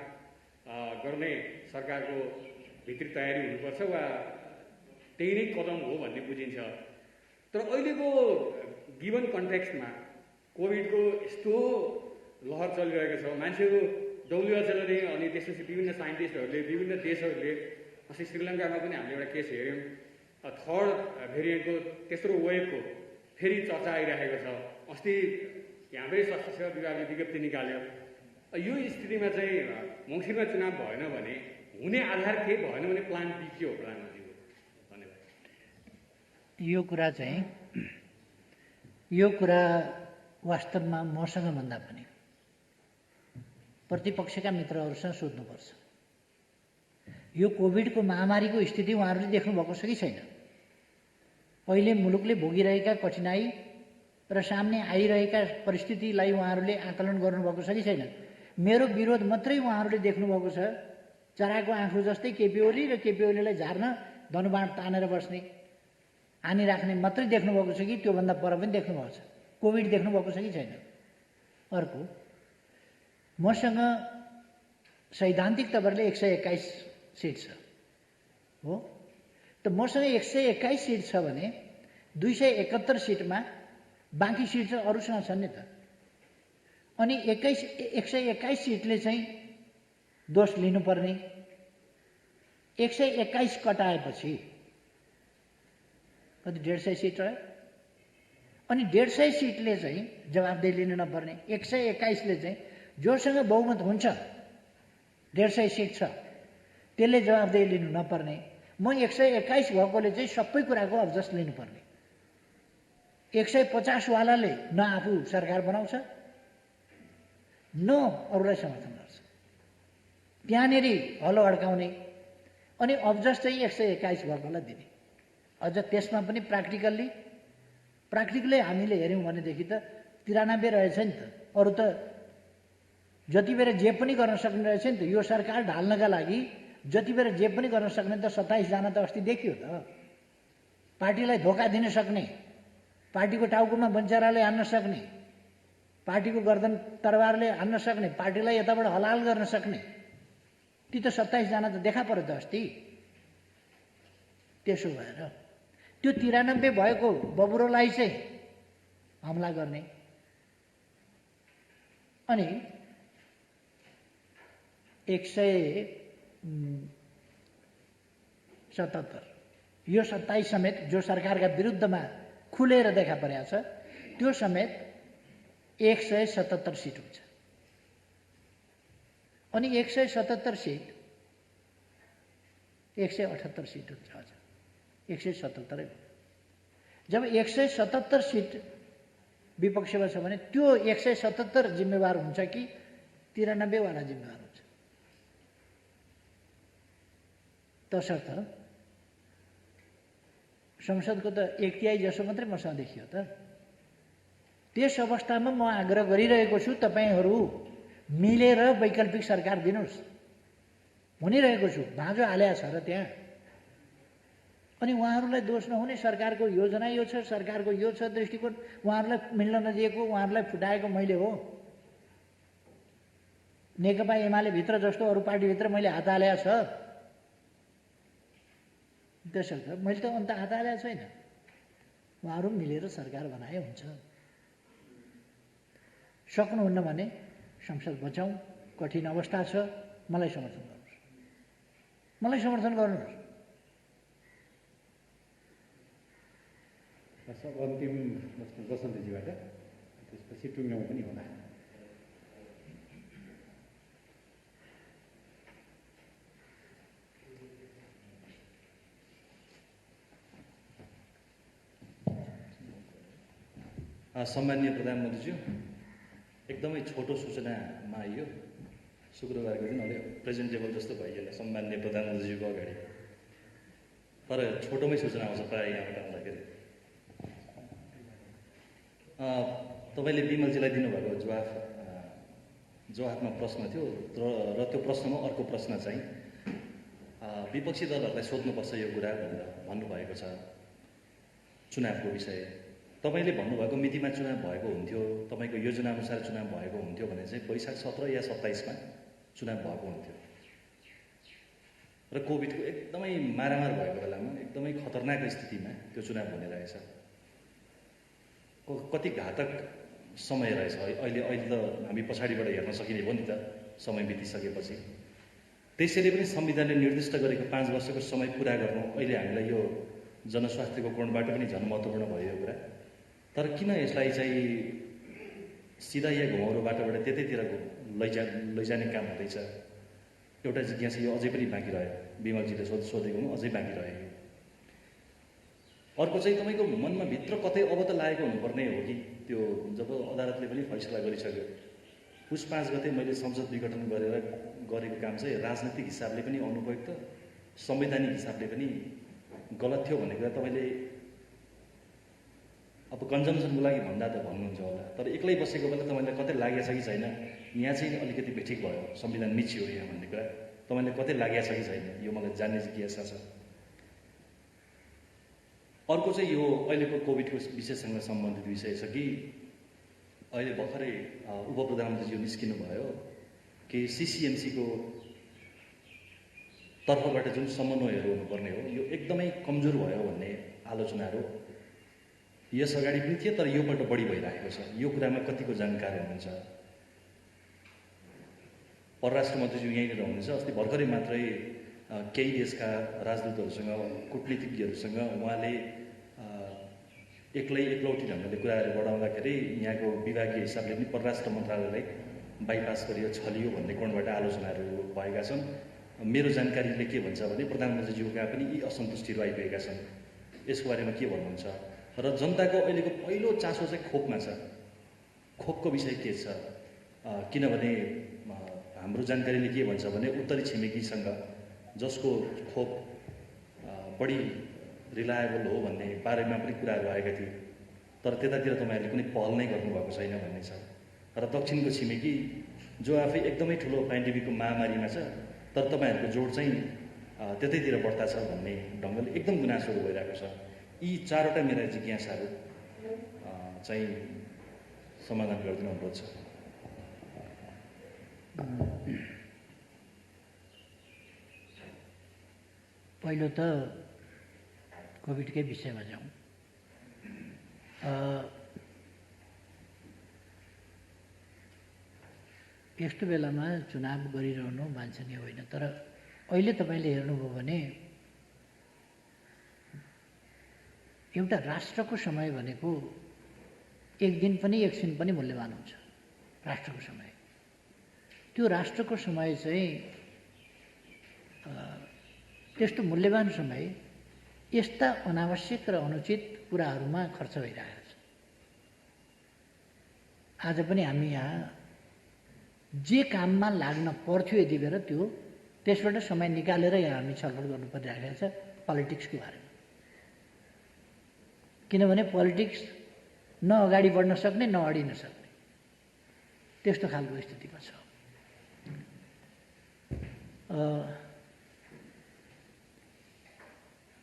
गर्ने सरकारको भित्री तयारी हुनुपर्छ वा त्यही नै कदम हो भन्ने बुझिन्छ। तर अहिलेको गिभन कन्टेक्स्टमा कोभिडको यस्तो लहर चलिरहेको छ, मान्छेहरू WHO अनि त्यसपछि विभिन्न साइन्टिस्टहरूले, विभिन्न देशहरूले, अस्ति श्रीलङ्कामा पनि हामीले एउटा केस हेऱ्यौँ, थर्ड भेरिएन्टको तेस्रो वेभको फेरि चर्चा आइरहेको छ। अस्ति हाम्रै स्वास्थ्य सेवा विभागले विज्ञप्ति निकाल्यो। यो स्थितिमा चाहिँ मङ्सिरमा चुनाव भएन भने हुने आधार के, भएन भने प्लान बी के हो प्रधानमन्त्रीको? धन्यवाद। यो कुरा वास्तवमा मसँग भन्दा पनि प्रतिपक्षका मित्रहरूसँग सोध्नुपर्छ। यो कोभिडको महामारीको स्थिति उहाँहरूले देख्नुभएको छ कि छैन? अहिले मुलुकले भोगिरहेका कठिनाई र सामने आइरहेका परिस्थितिलाई उहाँहरूले आकलन गर्नुभएको छ कि छैन? मेरो विरोध मात्रै उहाँहरूले देख्नुभएको छ। चराको आँखु जस्तै केपी ओली र केपी ओलीलाई झार्न धनुबाण तानेर बस्ने, हानि राख्ने मात्रै देख्नुभएको छ कि त्योभन्दा पर पनि देख्नुभएको छ? कोभिड देख्नुभएको छ कि छैन? अर्को, मसँग सैद्धान्तिक तवरले 121 सिट छ हो, त मसँग 121 सिट छ भने 271 सिटमा बाँकी सिट चाहिँ अरूसँग छन् नि त। अनि 121 सिटले चाहिँ दोष लिनुपर्ने, 121 कटाएपछि कति 150 सिट रह्यो। अनि 150 सिटले चाहिँ जवाबदेही लिनु नपर्ने, 121ले चाहिँ जोसँग बहुमत हुन्छ 150 सिट छ त्यसले जवाबदेही लिनु नपर्ने। म 121 भएकोले चाहिँ सबै कुराको अब्जस्ट लिनुपर्ने। 150 वालाले न आफू सरकार बनाउँछ न अरूलाई समर्थन गर्छ, त्यहाँनेरि हलो अड्काउने, अनि अब्जस्ट चाहिँ 121 भएकोलाई दिने। अझ त्यसमा पनि प्र्याक्टिकली हामीले हेऱ्यौँ भनेदेखि त 93 रहेछ नि त। अरू त जति बेर जे पनि गर्न सक्ने रहेछ नि त। यो सरकार ढाल्नका लागि जति बेर जे पनि गर्न सक्ने त 27 जना त अस्ति देखियो त। पार्टीलाई धोका दिन सक्ने, पार्टीको टाउकोमा बन्चराले हान्न सक्ने, पार्टीको गर्दन तरबारले हान्न सक्ने, पार्टीलाई यताबाट हलाल गर्न सक्ने, ती त 27 जना त देखा पर्यो त अस्ति। त्यसो भएर त्यो 93 भएको बबुरोलाई चाहिँ हमला गर्ने। अनि 177 यो 27 समेत जो सरकारका विरुद्धमा खुलेर देखा परेको छ त्यो समेत 177 सिट हुन्छ। अनि 177 सिट 178 सिट हुन्छ हजुर 177 हो। जब 177 सिट विपक्षमा छ भने त्यो 177 जिम्मेवार हुन्छ कि 93 वाला जिम्मेवार हुन्छ? तसर्थ संसदको त 1/3 जसो मात्रै मसँग देखियो त। त्यस अवस्थामा म आग्रह गरिरहेको छु तपाईहरू मिलेर वैकल्पिक सरकार दिनुहोस् भनिरहेको छु। भाँजो हाल्या छ र त्यहाँ। अनि उहाँहरूलाई दोष नहुने सरकारको योजना यो छ, सरकारको यो छ दृष्टिकोण, उहाँहरूलाई मिल्न नदिएको, उहाँहरूलाई फुटाएको मैले हो। नेकपा एमाले भित्र जस्तो अरू पार्टीभित्र मैले हात हालेको छ। त्यसर्थ मैले त अन्त हात हालेको छैन। उहाँहरू मिलेर सरकार बनाए हुन्छ। सक्नुहुन्न भने संसद बचाउँ, कठिन अवस्था छ, मलाई समर्थन गर्नुहोस्, मलाई समर्थन गर्नुहोस्। सब अन्तिम बसन्तजीबाट त्यसपछि टुङ्ग्याउँ पनि होला। सम्माननीय प्रधानमन्त्रीज्यू, एकदमै छोटो सूचनामा आइयो। शुक्रबारको दिन अलि प्रेजेन्टेबल जस्तो भइहाल्यो सम्माननीय प्रधानमन्त्रीज्यूको अगाडि, तर छोटोमै सूचना आउँछ प्रायः यहाँबाट आउँदाखेरि। तपाईँले विमलजीलाई दिनुभएको जवाफमा प्रश्न थियो र त्यो प्रश्नमा अर्को प्रश्न चाहिँ विपक्षी दलहरूलाई सोध्नुपर्छ यो कुरा भनेर भन्नुभएको छ चुनावको विषय। तपाईँले भन्नुभएको मितिमा चुनाव भएको हुन्थ्यो, तपाईँको योजनाअनुसार चुनाव भएको हुन्थ्यो भने चाहिँ वैशाख 17 या 27मा चुनाव भएको हुन्थ्यो। र कोभिडको एकदमै मारामार भएको बेलामा एकदमै खतरनाक स्थितिमा त्यो चुनाव हुने रहेछ। कति घातक समय रहेछ। अहिले त हामी पछाडिबाट हेर्न सकिने भयो नि त समय बितिसकेपछि। त्यसैले पनि संविधानले निर्दिष्ट गरेको 5 वर्षको समय पुरा गर्नु अहिले हामीलाई यो जनस्वास्थ्यको कोणबाट पनि झन् महत्त्वपूर्ण भयो यो कुरा। तर किन यसलाई चाहिँ सिधा या घुमाउरो बाटोबाट त्यतैतिर लैजाने काम हुँदैछ? एउटा जिज्ञासा यो अझै पनि बाँकी रह्यो। विमलजीले सोधेको अझै बाँकी रह्यो। अर्को चाहिँ तपाईँको मनमा भित्र कतै अब त लागेको हुनुपर्ने हो कि त्यो जब अदालतले पनि फैसला गरिसक्यो पुस 5 गते मैले संसद विघटन गरेको काम चाहिँ राजनैतिक हिसाबले पनि अनुपयुक्त, संवैधानिक हिसाबले पनि गलत थियो भन्ने कुरा तपाईँले अब कन्जम्सनको लागि भन्दा त भन्नुहुन्छ होला, तर एक्लै बसेको बेला तपाईँलाई कतै लागेको छ कि छैन यहाँ चाहिँ अलिकति बेठिक भयो, संविधान मिचियो यहाँ भन्ने कुरा तपाईँलाई कतै लागेको छ कि छैन यो मलाई जान्ने जिज्ञासा छ। अर्को चाहिँ यो अहिलेको कोभिडको विषयसँग सम्बन्धित विषय छ कि अहिले भर्खरै उप प्रधानमन्त्रीज्यू निस्किनु भयो कि सिसिएमसीको तर्फबाट जुन समन्वयहरू हुनुपर्ने हो यो एकदमै कमजोर भयो भन्ने आलोचनाहरू यस अगाडि पनि थिए, तर योपल्ट बढी भइरहेको छ। यो कुरामा कतिको जानकार हुनुहुन्छ? परराष्ट्र मन्त्रीज्यू यहीँनिर हुनुहुन्छ। अस्ति भर्खरै मात्रै केही देशका राजदूतहरूसँग, कूटनीतिज्ञहरूसँग उहाँले एकलौटी ढङ्गले कुराहरू बढाउँदाखेरि यहाँको विभागीय हिसाबले पनि परराष्ट्र मन्त्रालयलाई बाइपास गरियो, छलियो भन्ने कोणबाट आलोचनाहरू भएका छन्। मेरो जानकारीले के भन्छ भने प्रधानमन्त्रीज्यूका पनि यी असन्तुष्टिहरू आइपुगेका छन्। यसको बारेमा के भन्नुहुन्छ? र जनताको अहिलेको पहिलो चासो चाहिँ खोपमा छ। खोपको विषय के छ? किनभने हाम्रो जानकारीले के भन्छ भने उत्तरी छिमेकीसँग जसको खोप बढी रिलायबल हो भन्ने बारेमा पनि कुराहरू आएका थिए, तर त्यतातिर तपाईँहरूले कुनै पहल नै गर्नुभएको छैन भन्ने छ। र दक्षिणको छिमेकी जो आफै एकदमै ठुलो पेन्डेमिकको महामारीमा छ, तर तपाईँहरूको जोड चाहिँ त्यतैतिर बढ्ता छ भन्ने ढङ्गले एकदम गुनासोहरू भइरहेको छ। यी 4वटा मेरा जिज्ञासाहरू चाहिँ समाधान गरिदिनु अनुरोध छ। पहिलो त कोभिडकै विषयमा जाउँ। यस्तो बेलामा चुनाव गरिरहनु वाञ्छनीय होइन। तर अहिले तपाईँले हेर्नुभयो भने एउटा राष्ट्रको समय भनेको एक दिन पनि एकछिन पनि मूल्यवान हुन्छ। राष्ट्रको समय, त्यो राष्ट्रको समय चाहिँ त्यस्तो मूल्यवान समय यस्ता अनावश्यक र अनुचित कुराहरूमा खर्च भइरहेको छ। आज पनि हामी यहाँ जे काममा लाग्न पर्थ्यो यति बेर त्यसबाट समय निकालेर यहाँ हामी छलफल गर्नु परिरहेको छ पोलिटिक्सको बारेमा। किनभने पोलिटिक्स न अगाडि बढ्न सक्ने न अडिन सक्ने त्यस्तो खालको स्थितिमा छ।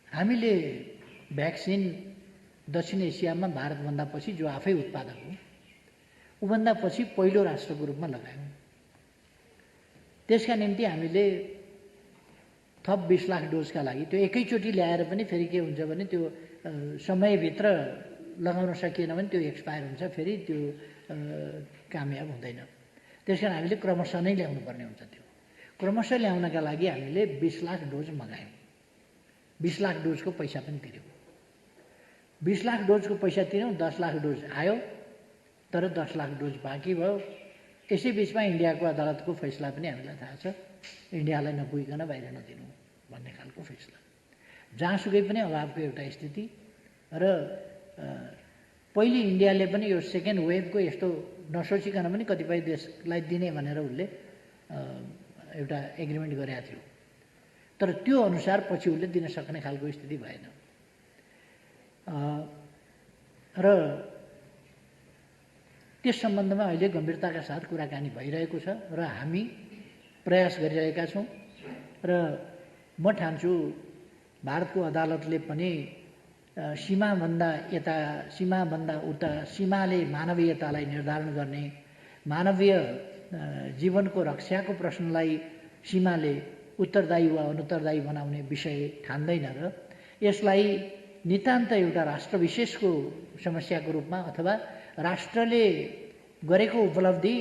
हामीले भ्याक्सिन दक्षिण एसियामा भारतभन्दा पछि जो आफै उत्पादक हो ऊभन्दा पछि पहिलो राष्ट्रको रूपमा लगायौँ। त्यसका निम्ति हामीले थप 20 लाख डोजका लागि त्यो एकैचोटि ल्याएर पनि फेरि के हुन्छ भने त्यो समयभित्र लगाउन सकिएन भने त्यो एक्सपायर हुन्छ, फेरि त्यो कामयाब हुँदैन। त्यस कारण हामीले क्रमशः नै ल्याउनु पर्ने हुन्छ। त्यो क्रमशः ल्याउनका लागि हामीले 20 लाख डोज मगायौँ। 20 लाख डोजको पैसा पनि तिर्यौँ। 20 लाख डोजको पैसा तिर्यौँ, 10 लाख डोज आयो, तर 10 लाख डोज बाँकी भयो। यसै बिचमा इन्डियाको अदालतको फैसला पनि हामीलाई थाहा छ, इन्डियालाई नपुगिकन बाहिर नदिनु भन्ने खालको फैसला। जहाँसुकै पनि अभावको एउटा स्थिति र पहिले इन्डियाले पनि यो सेकेन्ड वेभको यस्तो नसोचिकन पनि कतिपय देशलाई दिने भनेर उसले एउटा एग्रिमेन्ट गरेका थियो। तर त्यो अनुसार पछि उसले दिन सक्ने खालको स्थिति भएन र त्यस सम्बन्धमा अहिले गम्भीरताका साथ कुराकानी भइरहेको छ र हामी प्रयास गरिरहेका छौँ। र म ठान्छु भारतको अदालतले पनि सीमाभन्दा उता सीमाले मानवीयतालाई निर्धारण गर्ने, मानवीय जीवनको रक्षाको प्रश्नलाई सीमाले उत्तरदायी वा अनुत्तरदायी बनाउने विषय ठान्दैन र यसलाई नितान्त एउटा राष्ट्र विशेषको समस्याको रूपमा अथवा राष्ट्रले गरेको उपलब्धि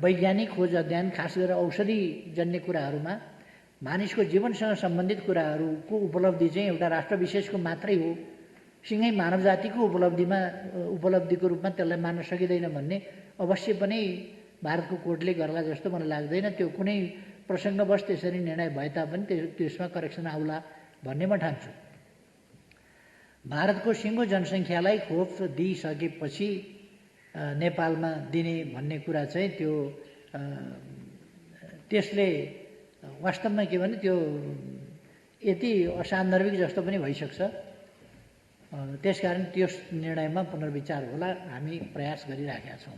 वैज्ञानिक खोज अध्ययन खास गरेर औषधिजन्य कुराहरूमा मानिसको जीवनसँग सम्बन्धित कुराहरूको उपलब्धि चाहिँ एउटा राष्ट्र विशेषको मात्रै हो, सँगै मानव जातिको उपलब्धिको रूपमा त्यसलाई मान्न सकिँदैन भन्ने अवश्य पनि भारतको कोर्टले गर्ला जस्तो मलाई लाग्दैन। त्यो कुनै प्रसङ्गवश त्यसरी निर्णय भए तापनि त्यसमा करेक्सन आउला भन्ने म ठान्छु। भारतको सिङ्गो जनसङ्ख्यालाई खोप दिइसकेपछि नेपालमा दिने भन्ने कुरा चाहिँ त्यसले वास्तवमा के भने त्यो यति असान्दर्भिक जस्तो पनि भइसक्छ। त्यसकारण त्यो निर्णयमा पुनर्विचार होला, हामी प्रयास गरिराखेका छौँ।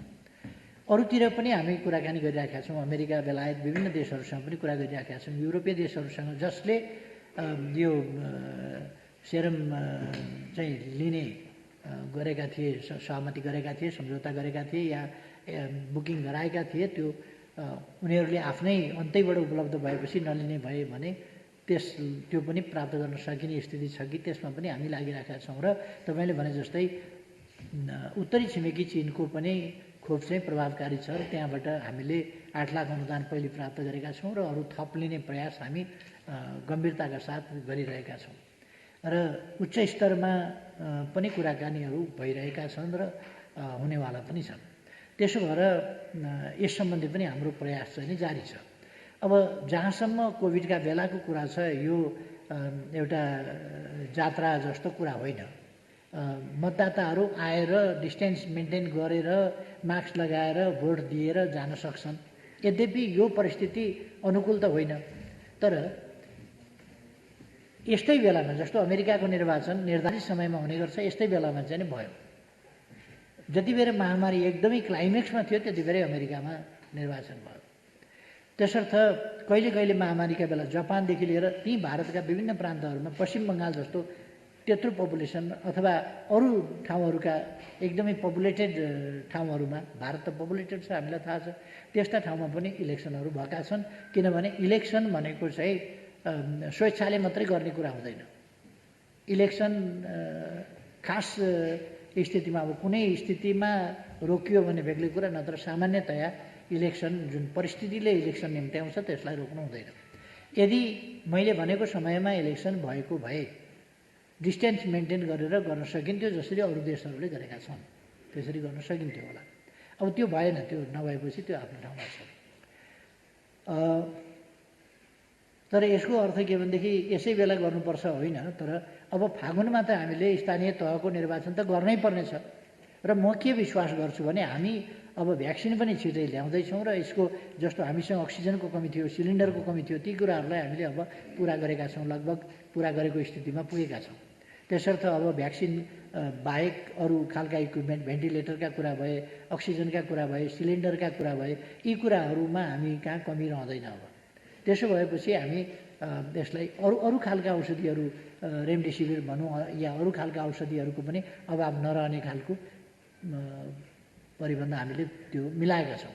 अरूतिर पनि हामी कुराकानी गरिराखेका छौँ। अमेरिका, बेलायत, विभिन्न देशहरूसँग पनि कुरा गरिराखेका छौँ। युरोपीय देशहरूसँग जसले यो सेरम चाहिँ लिने गरेका थिए, सहमति गरेका थिए, सम्झौता गरेका थिए या बुकिङ गराएका थिए, त्यो उनीहरूले आफ्नै अन्तैबाट उपलब्ध भएपछि नलिने भए भने त्यो पनि प्राप्त गर्न सकिने स्थिति छ कि त्यसमा पनि हामी लागिरहेका छौँ। र तपाईँले भने जस्तै उत्तरी छिमेकी चीनको पनि खोप चाहिँ प्रभावकारी छ र त्यहाँबाट हामीले 8 लाख अनुदान पहिले प्राप्त गरेका छौँ र अरू थप लिने प्रयास हामी गम्भीरताका साथ गरिरहेका छौँ र उच्च स्तरमा पनि कुराकानीहरू भइरहेका छन् र हुनेवाला पनि छन्। त्यसो भएर यस सम्बन्धी पनि हाम्रो प्रयास चाहिँ जारी छ। अब जहाँसम्म कोभिडका बेलाको कुरा छ, यो एउटा जात्रा जस्तो कुरा होइन। मतदाताहरू आएर डिस्टेन्स मेन्टेन गरेर मास्क लगाएर भोट दिएर जान सक्छन्। यद्यपि यो परिस्थिति अनुकूल त होइन, तर यस्तै बेलामा जस्तो अमेरिकाको निर्वाचन निर्धारित समयमा हुने गर्छ, यस्तै बेलामा चाहिँ भयो। जति बेर महामारी एकदमै क्लाइमेक्समा थियो त्यति बेरै अमेरिकामा निर्वाचन भयो। त्यसर्थ कहिले कहिले महामारीका बेला जापानदेखि लिएर ती भारतका विभिन्न प्रान्तहरूमा पश्चिम बङ्गाल जस्तो त्यत्रो पपुलेसन अथवा अरू ठाउँहरूका एकदमै पपुलेटेड ठाउँहरूमा, भारत त पपुलेटेड छ हामीलाई थाहा छ, त्यस्ता ठाउँमा पनि इलेक्सनहरू भएका छन्। किनभने इलेक्सन भनेको चाहिँ स्वेच्छाले मात्रै गर्ने कुरा हुँदैन। इलेक्सन खास स्थितिमा, अब कुनै स्थितिमा रोकियो भने बेग्लै कुरा, नत्र सामान्यतया इलेक्सन जुन परिस्थितिले इलेक्सन निम्त्याउँछ त्यसलाई रोक्नु हुँदैन। यदि मैले भनेको समयमा इलेक्सन भएको भए डिस्टेन्स मेन्टेन गरेर गर्न सकिन्थ्यो, जसरी अरू देशहरूले गरेका छन् त्यसरी गर्न सकिन्थ्यो होला। अब त्यो भएन, त्यो नभएपछि त्यो आफ्नो ठाउँमा छ। तर यसको अर्थ के भनेदेखि यसै बेला गर्नुपर्छ होइन, तर अब फागुनमा त हामीले स्थानीय तहको निर्वाचन त गर्नै पर्नेछ। र म के विश्वास गर्छु भने हामी अब भ्याक्सिन पनि छिटै ल्याउँदैछौँ र यसको जस्तो हामीसँग अक्सिजनको कमी थियो, सिलिन्डरको कमी थियो, ती कुराहरूलाई हामीले अब पुरा गरेका छौँ, लगभग पुरा गरेको स्थितिमा पुगेका छौँ। त्यसर्थ अब भ्याक्सिन बाहेक अरू खालका इक्विपमेन्ट, भेन्टिलेटरका कुरा भए, अक्सिजनका कुरा भए, सिलिन्डरका कुरा भए, यी कुराहरूमा हामी कहाँ कमी रहँदैन। अब त्यसो भएपछि हामी यसलाई अरू खालका औषधिहरू, रेमडेसिभिर भनौँ या अरू खालका औषधिहरूको पनि अभाव नरहने खालको परिबन्ध हामीले त्यो मिलाएका छौँ।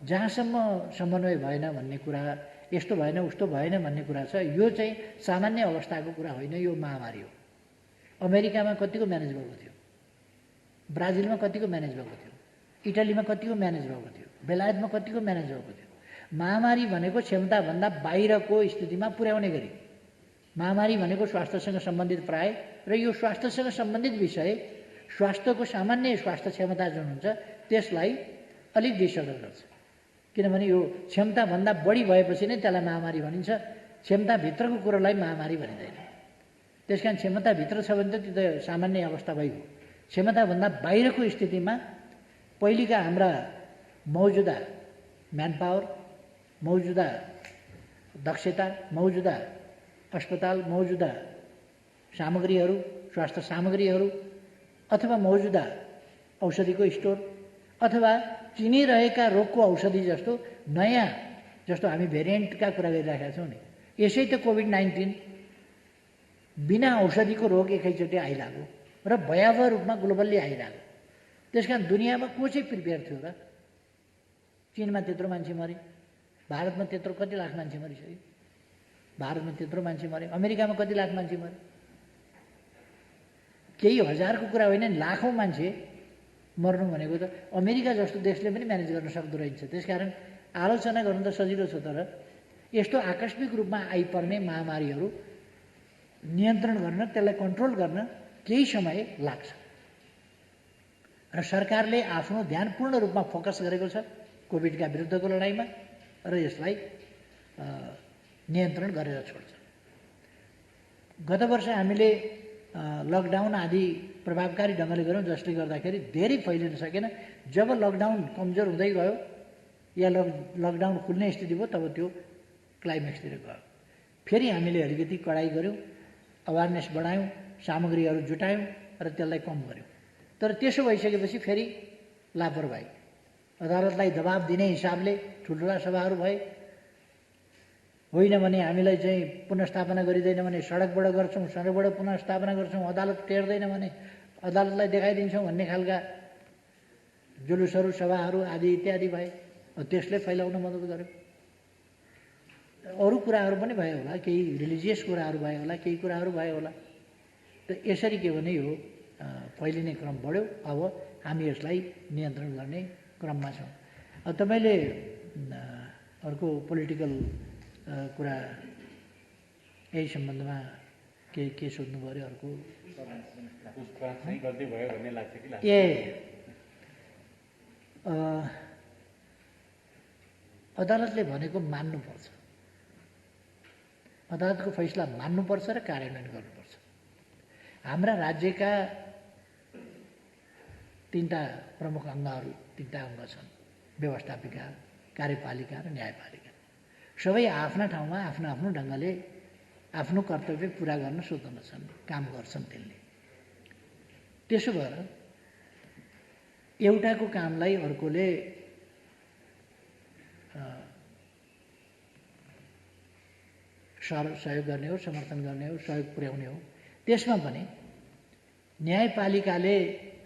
जहाँसम्म समन्वय भएन भन्ने कुरा, यस्तो भएन उस्तो भएन भन्ने कुरा छ, यो चाहिँ सामान्य अवस्थाको कुरा होइन, यो महामारी हो। अमेरिकामा कतिको म्यानेज भएको थियो, ब्राजिलमा कतिको म्यानेज भएको थियो, इटालीमा कतिको म्यानेज भएको थियो, बेलायतमा कतिको म्यानेज भएको थियो। महामारी भनेको क्षमताभन्दा बाहिरको स्थितिमा पुर्याउने गरी महामारी भनेको स्वास्थ्यसँग सम्बन्धित प्राय, र यो स्वास्थ्यसँग सम्बन्धित विषय स्वास्थ्यको सामान्य स्वास्थ्य क्षमता जुन हुन्छ त्यसलाई अलिक डिसअर्डर गर्छ। किनभने यो क्षमताभन्दा बढी भएपछि नै त्यसलाई महामारी भनिन्छ, क्षमताभित्रको कुरोलाई महामारी भनिँदैन। त्यस कारण क्षमताभित्र छ भने त त्यो त सामान्य अवस्था भइगयो। क्षमताभन्दा बाहिरको स्थितिमा पहिलेका हाम्रा मौजुदा म्यान पावर, मौजुदा दक्षता, मौजुदा अस्पताल, मौजुदा सामग्रीहरू, स्वास्थ्य सामग्रीहरू, अथवा मौजुदा औषधिको स्टोर, अथवा चिनिरहेका रोगको औषधि जस्तो नयाँ, जस्तो हामी भेरिएन्टका कुरा गरिरहेका छौँ नि, यसै त कोभिड-19 बिना औषधिको रोग एकैचोटि आइलाग्यो र भयावह रूपमा ग्लोबल्ली आइरहेको। त्यस कारण दुनियाँमा को चाहिँ प्रिपेयर थियो र? चीनमा त्यत्रो मान्छे मरे, भारतमा त्यत्रो कति लाख मान्छे मरिसक्यो, भारतमा त्यत्रो मान्छे मरे, अमेरिकामा कति लाख मान्छे मरे। केही हजारको कुरा होइन, लाखौँ मान्छे मर्नु भनेको त अमेरिका जस्तो देशले पनि म्यानेज गर्न सक्दो रहेछ। त्यसकारण आलोचना गर्नु त सजिलो छ, तर यस्तो आकस्मिक रूपमा आइपर्ने महामारीहरू नियन्त्रण गर्न, त्यसलाई कन्ट्रोल गर्न केही समय लाग्छ। र सरकारले आफ्नो ध्यान पूर्ण रूपमा फोकस गरेको छ कोभिडका विरुद्धको लडाइँमा, र यसलाई नियन्त्रण गरेर छोड्छ। गत वर्ष हामीले लकडाउन आदि प्रभावकारी ढङ्गले गऱ्यौँ, जसले गर्दाखेरि धेरै फैलिन सकेन। जब लकडाउन कमजोर हुँदै गयो या लकडाउन खुल्ने स्थिति भयो, तब त्यो क्लाइमेक्सतिर गयो। फेरि हामीले अलिकति कडाइ गऱ्यौँ, अवेरनेस बढायौँ, सामग्रीहरू जुटायौँ र त्यसलाई कम गऱ्यौँ। तर त्यसो भइसकेपछि फेरि लापरवाही, अदालतलाई दबाब दिने हिसाबले ठुल्ठुला सभाहरू भए, होइन भने हामीलाई चाहिँ पुनर्स्थापना गरिँदैन भने सडकबाट गर्छौँ, सडकबाट पुनर्स्थापना गर्छौँ, अदालत टेर्दैन भने अदालतलाई देखाइदिन्छौँ भन्ने खालका जुलुसहरू, सभाहरू आदि इत्यादि भए। त्यसले फैलाउन मद्दत गर्यो। अरू कुराहरू पनि भयो होला, केही रिलिजियस कुराहरू भयो होला, केही कुराहरू भयो होला। त यसरी के भने यो फैलिने क्रम बढ्यो। अब हामी यसलाई नियन्त्रण गर्ने क्रममा छौँ। तपाईँले अर्को पोलिटिकल कुरा यही सम्बन्धमा के सोध्नु पऱ्यो? अर्को गर्दै भयो भन्ने लाग्छ कि अदालतले भनेको मान्नुपर्छ, अदालतको फैसला मान्नुपर्छ र कार्यान्वयन गर्नुपर्छ। हाम्रा राज्यका तीनटा प्रमुख अङ्गहरू, तीनटा अङ्ग छन्, व्यवस्थापिका, कार्यपालिका र न्यायपालिका। सबै आफ्ना ठाउँमा आफ्नो आफ्नो ढङ्गले आफ्नो कर्तव्य पुरा गर्न स्वतन्त्र छन्, काम गर्छन् त्यसले। त्यसो भएर एउटाको कामलाई अर्कोले सहयोग गर्ने हो, समर्थन गर्ने हो, सहयोग पुर्याउने हो। त्यसमा पनि न्यायपालिकाले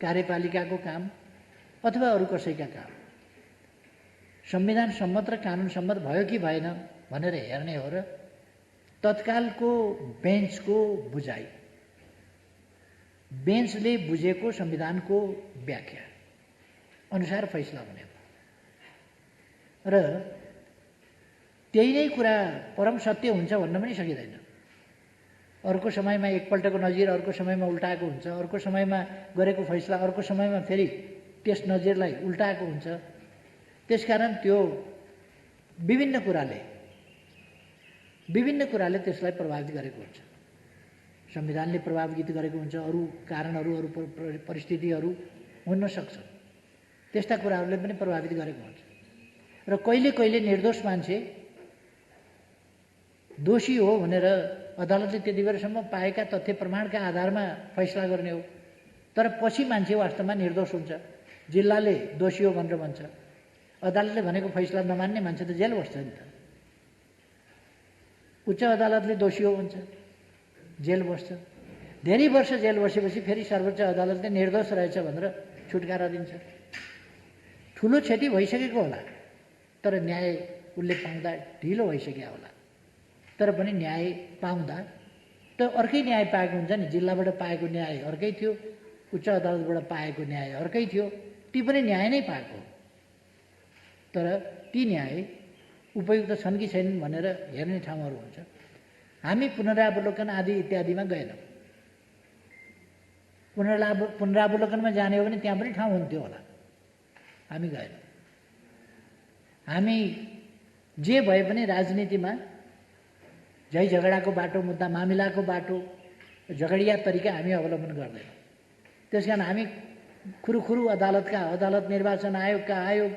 कार्यपालिकाको काम अथवा अरू कसैका काम संविधान सम्मत र कानुन सम्मत भयो कि भएन भनेर हेर्ने हो र तत्कालको बेन्चको बुझाइ, बेन्चले बुझेको संविधानको व्याख्या अनुसार फैसला हुने हो। र त्यही नै कुरा परम सत्य हुन्छ भन्न पनि सकिँदैन। अर्को समयमा एकपल्टको नजिर अर्को समयमा उल्टाएको हुन्छ, अर्को समयमा गरेको फैसला अर्को समयमा फेरि त्यस नजिरलाई उल्टाएको हुन्छ। त्यसकारण त्यो विभिन्न कुराले त्यसलाई प्रभावित गरेको हुन्छ। संविधानले प्रभावित गरेको हुन्छ, अरू कारणहरू, अरू परिस्थितिहरू हुन सक्छ, त्यस्ता कुराहरूले पनि प्रभावित गरेको हुन्छ। र कहिले कहिले निर्दोष मान्छे दोषी हो भनेर अदालतले त्यति बेरसम्म पाएका तथ्य प्रमाणका आधारमा फैसला गर्ने हो, तर पछि मान्छे वास्तवमा निर्दोष हुन्छ, जिल्लाले दोषी हो भनेर भन्छ, अदालतले भनेको फैसला नमान्ने मान्छे त जेल बस्छ नि त। उच्च अदालतले दोषी हो भन्छ, जेल बस्छ, धेरै वर्ष जेल बसेपछि फेरि सर्वोच्च अदालतले निर्दोष रहेछ भनेर छुटकारा दिन्छ। ठुलो क्षति भइसकेको होला, तर न्याय उसले पाउँदा ढिलो भइसक्यो होला, तर पनि न्याय पाउँदा त अर्कै न्याय पाएको हुन्छ नि। जिल्लाबाट पाएको न्याय अर्कै थियो, उच्च अदालतबाट पाएको न्याय अर्कै थियो, ती पनि न्याय नै पाएको, तर ती न्याय उपयुक्त छन् कि छैनन् भनेर हेर्ने ठाउँहरू हुन्छ। हामी पुनरावलोकन आदि इत्यादिमा गएनौँ। पुनरावलोकनमा जाने हो भने त्यहाँ पनि ठाउँ हुन्थ्यो होला, हामी गएनौँ। हामी जे भए पनि राजनीतिमा झै झगडाको बाटो, मुद्दा मामिलाको बाटो, झगडिया तरिका हामी अवलम्बन गर्दैनौँ। त्यसकारण हामी खुरुखुरु अदालत निर्वाचन आयोगका आयोग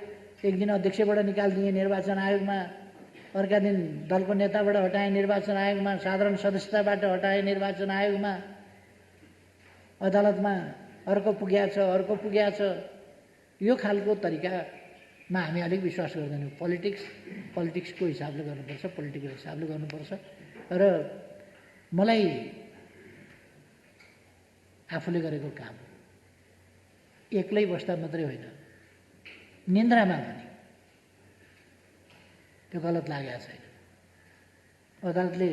एक दिन अध्यक्षबाट निकालिदिए निर्वाचन आयोगमा, अर्का दिन दलको नेताबाट हटाए निर्वाचन आयोगमा, साधारण सदस्यताबाट हटाए निर्वाचन आयोगमा, अदालतमा अर्को पुग्या छ। यो खालको तरिकामा हामी अलिक विश्वास गर्दैनौँ। पोलिटिक्सको हिसाबले गर्नुपर्छ, पोलिटिकल हिसाबले गर्नुपर्छ। र मलाई आफूले गरेको काम एक्लै बस्दा मात्रै होइन, निन्द्रामा पनि त्यो गलत लागेको छैन। अदालतले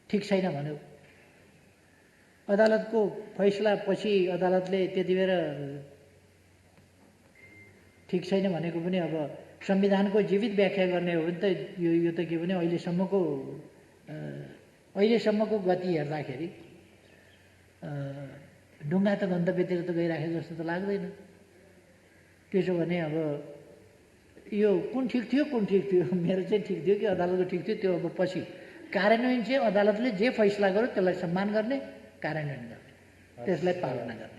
ठिक छैन भन्यो, अदालतको फैसला पछि अदालतले त्यति बेर ठिक छैन भनेको पनि अब संविधानको जीवित व्याख्या गर्ने हो भने त यो त के भने अहिलेसम्मको गति हेर्दाखेरि ढुङ्गा त गन्तव्यतिर त गइराखे जस्तो त लाग्दैन। त्यसो भने अब यो कुन ठिक थियो मेरो चाहिँ ठिक थियो कि अदालतको ठिक थियो, त्यो अब पछि कार्यान्वयन चाहिँ अदालतले जे फैसला गर्यो त्यसलाई सम्मान गर्ने, कार्यान्वयन गर्ने, त्यसलाई पालना गर्ने।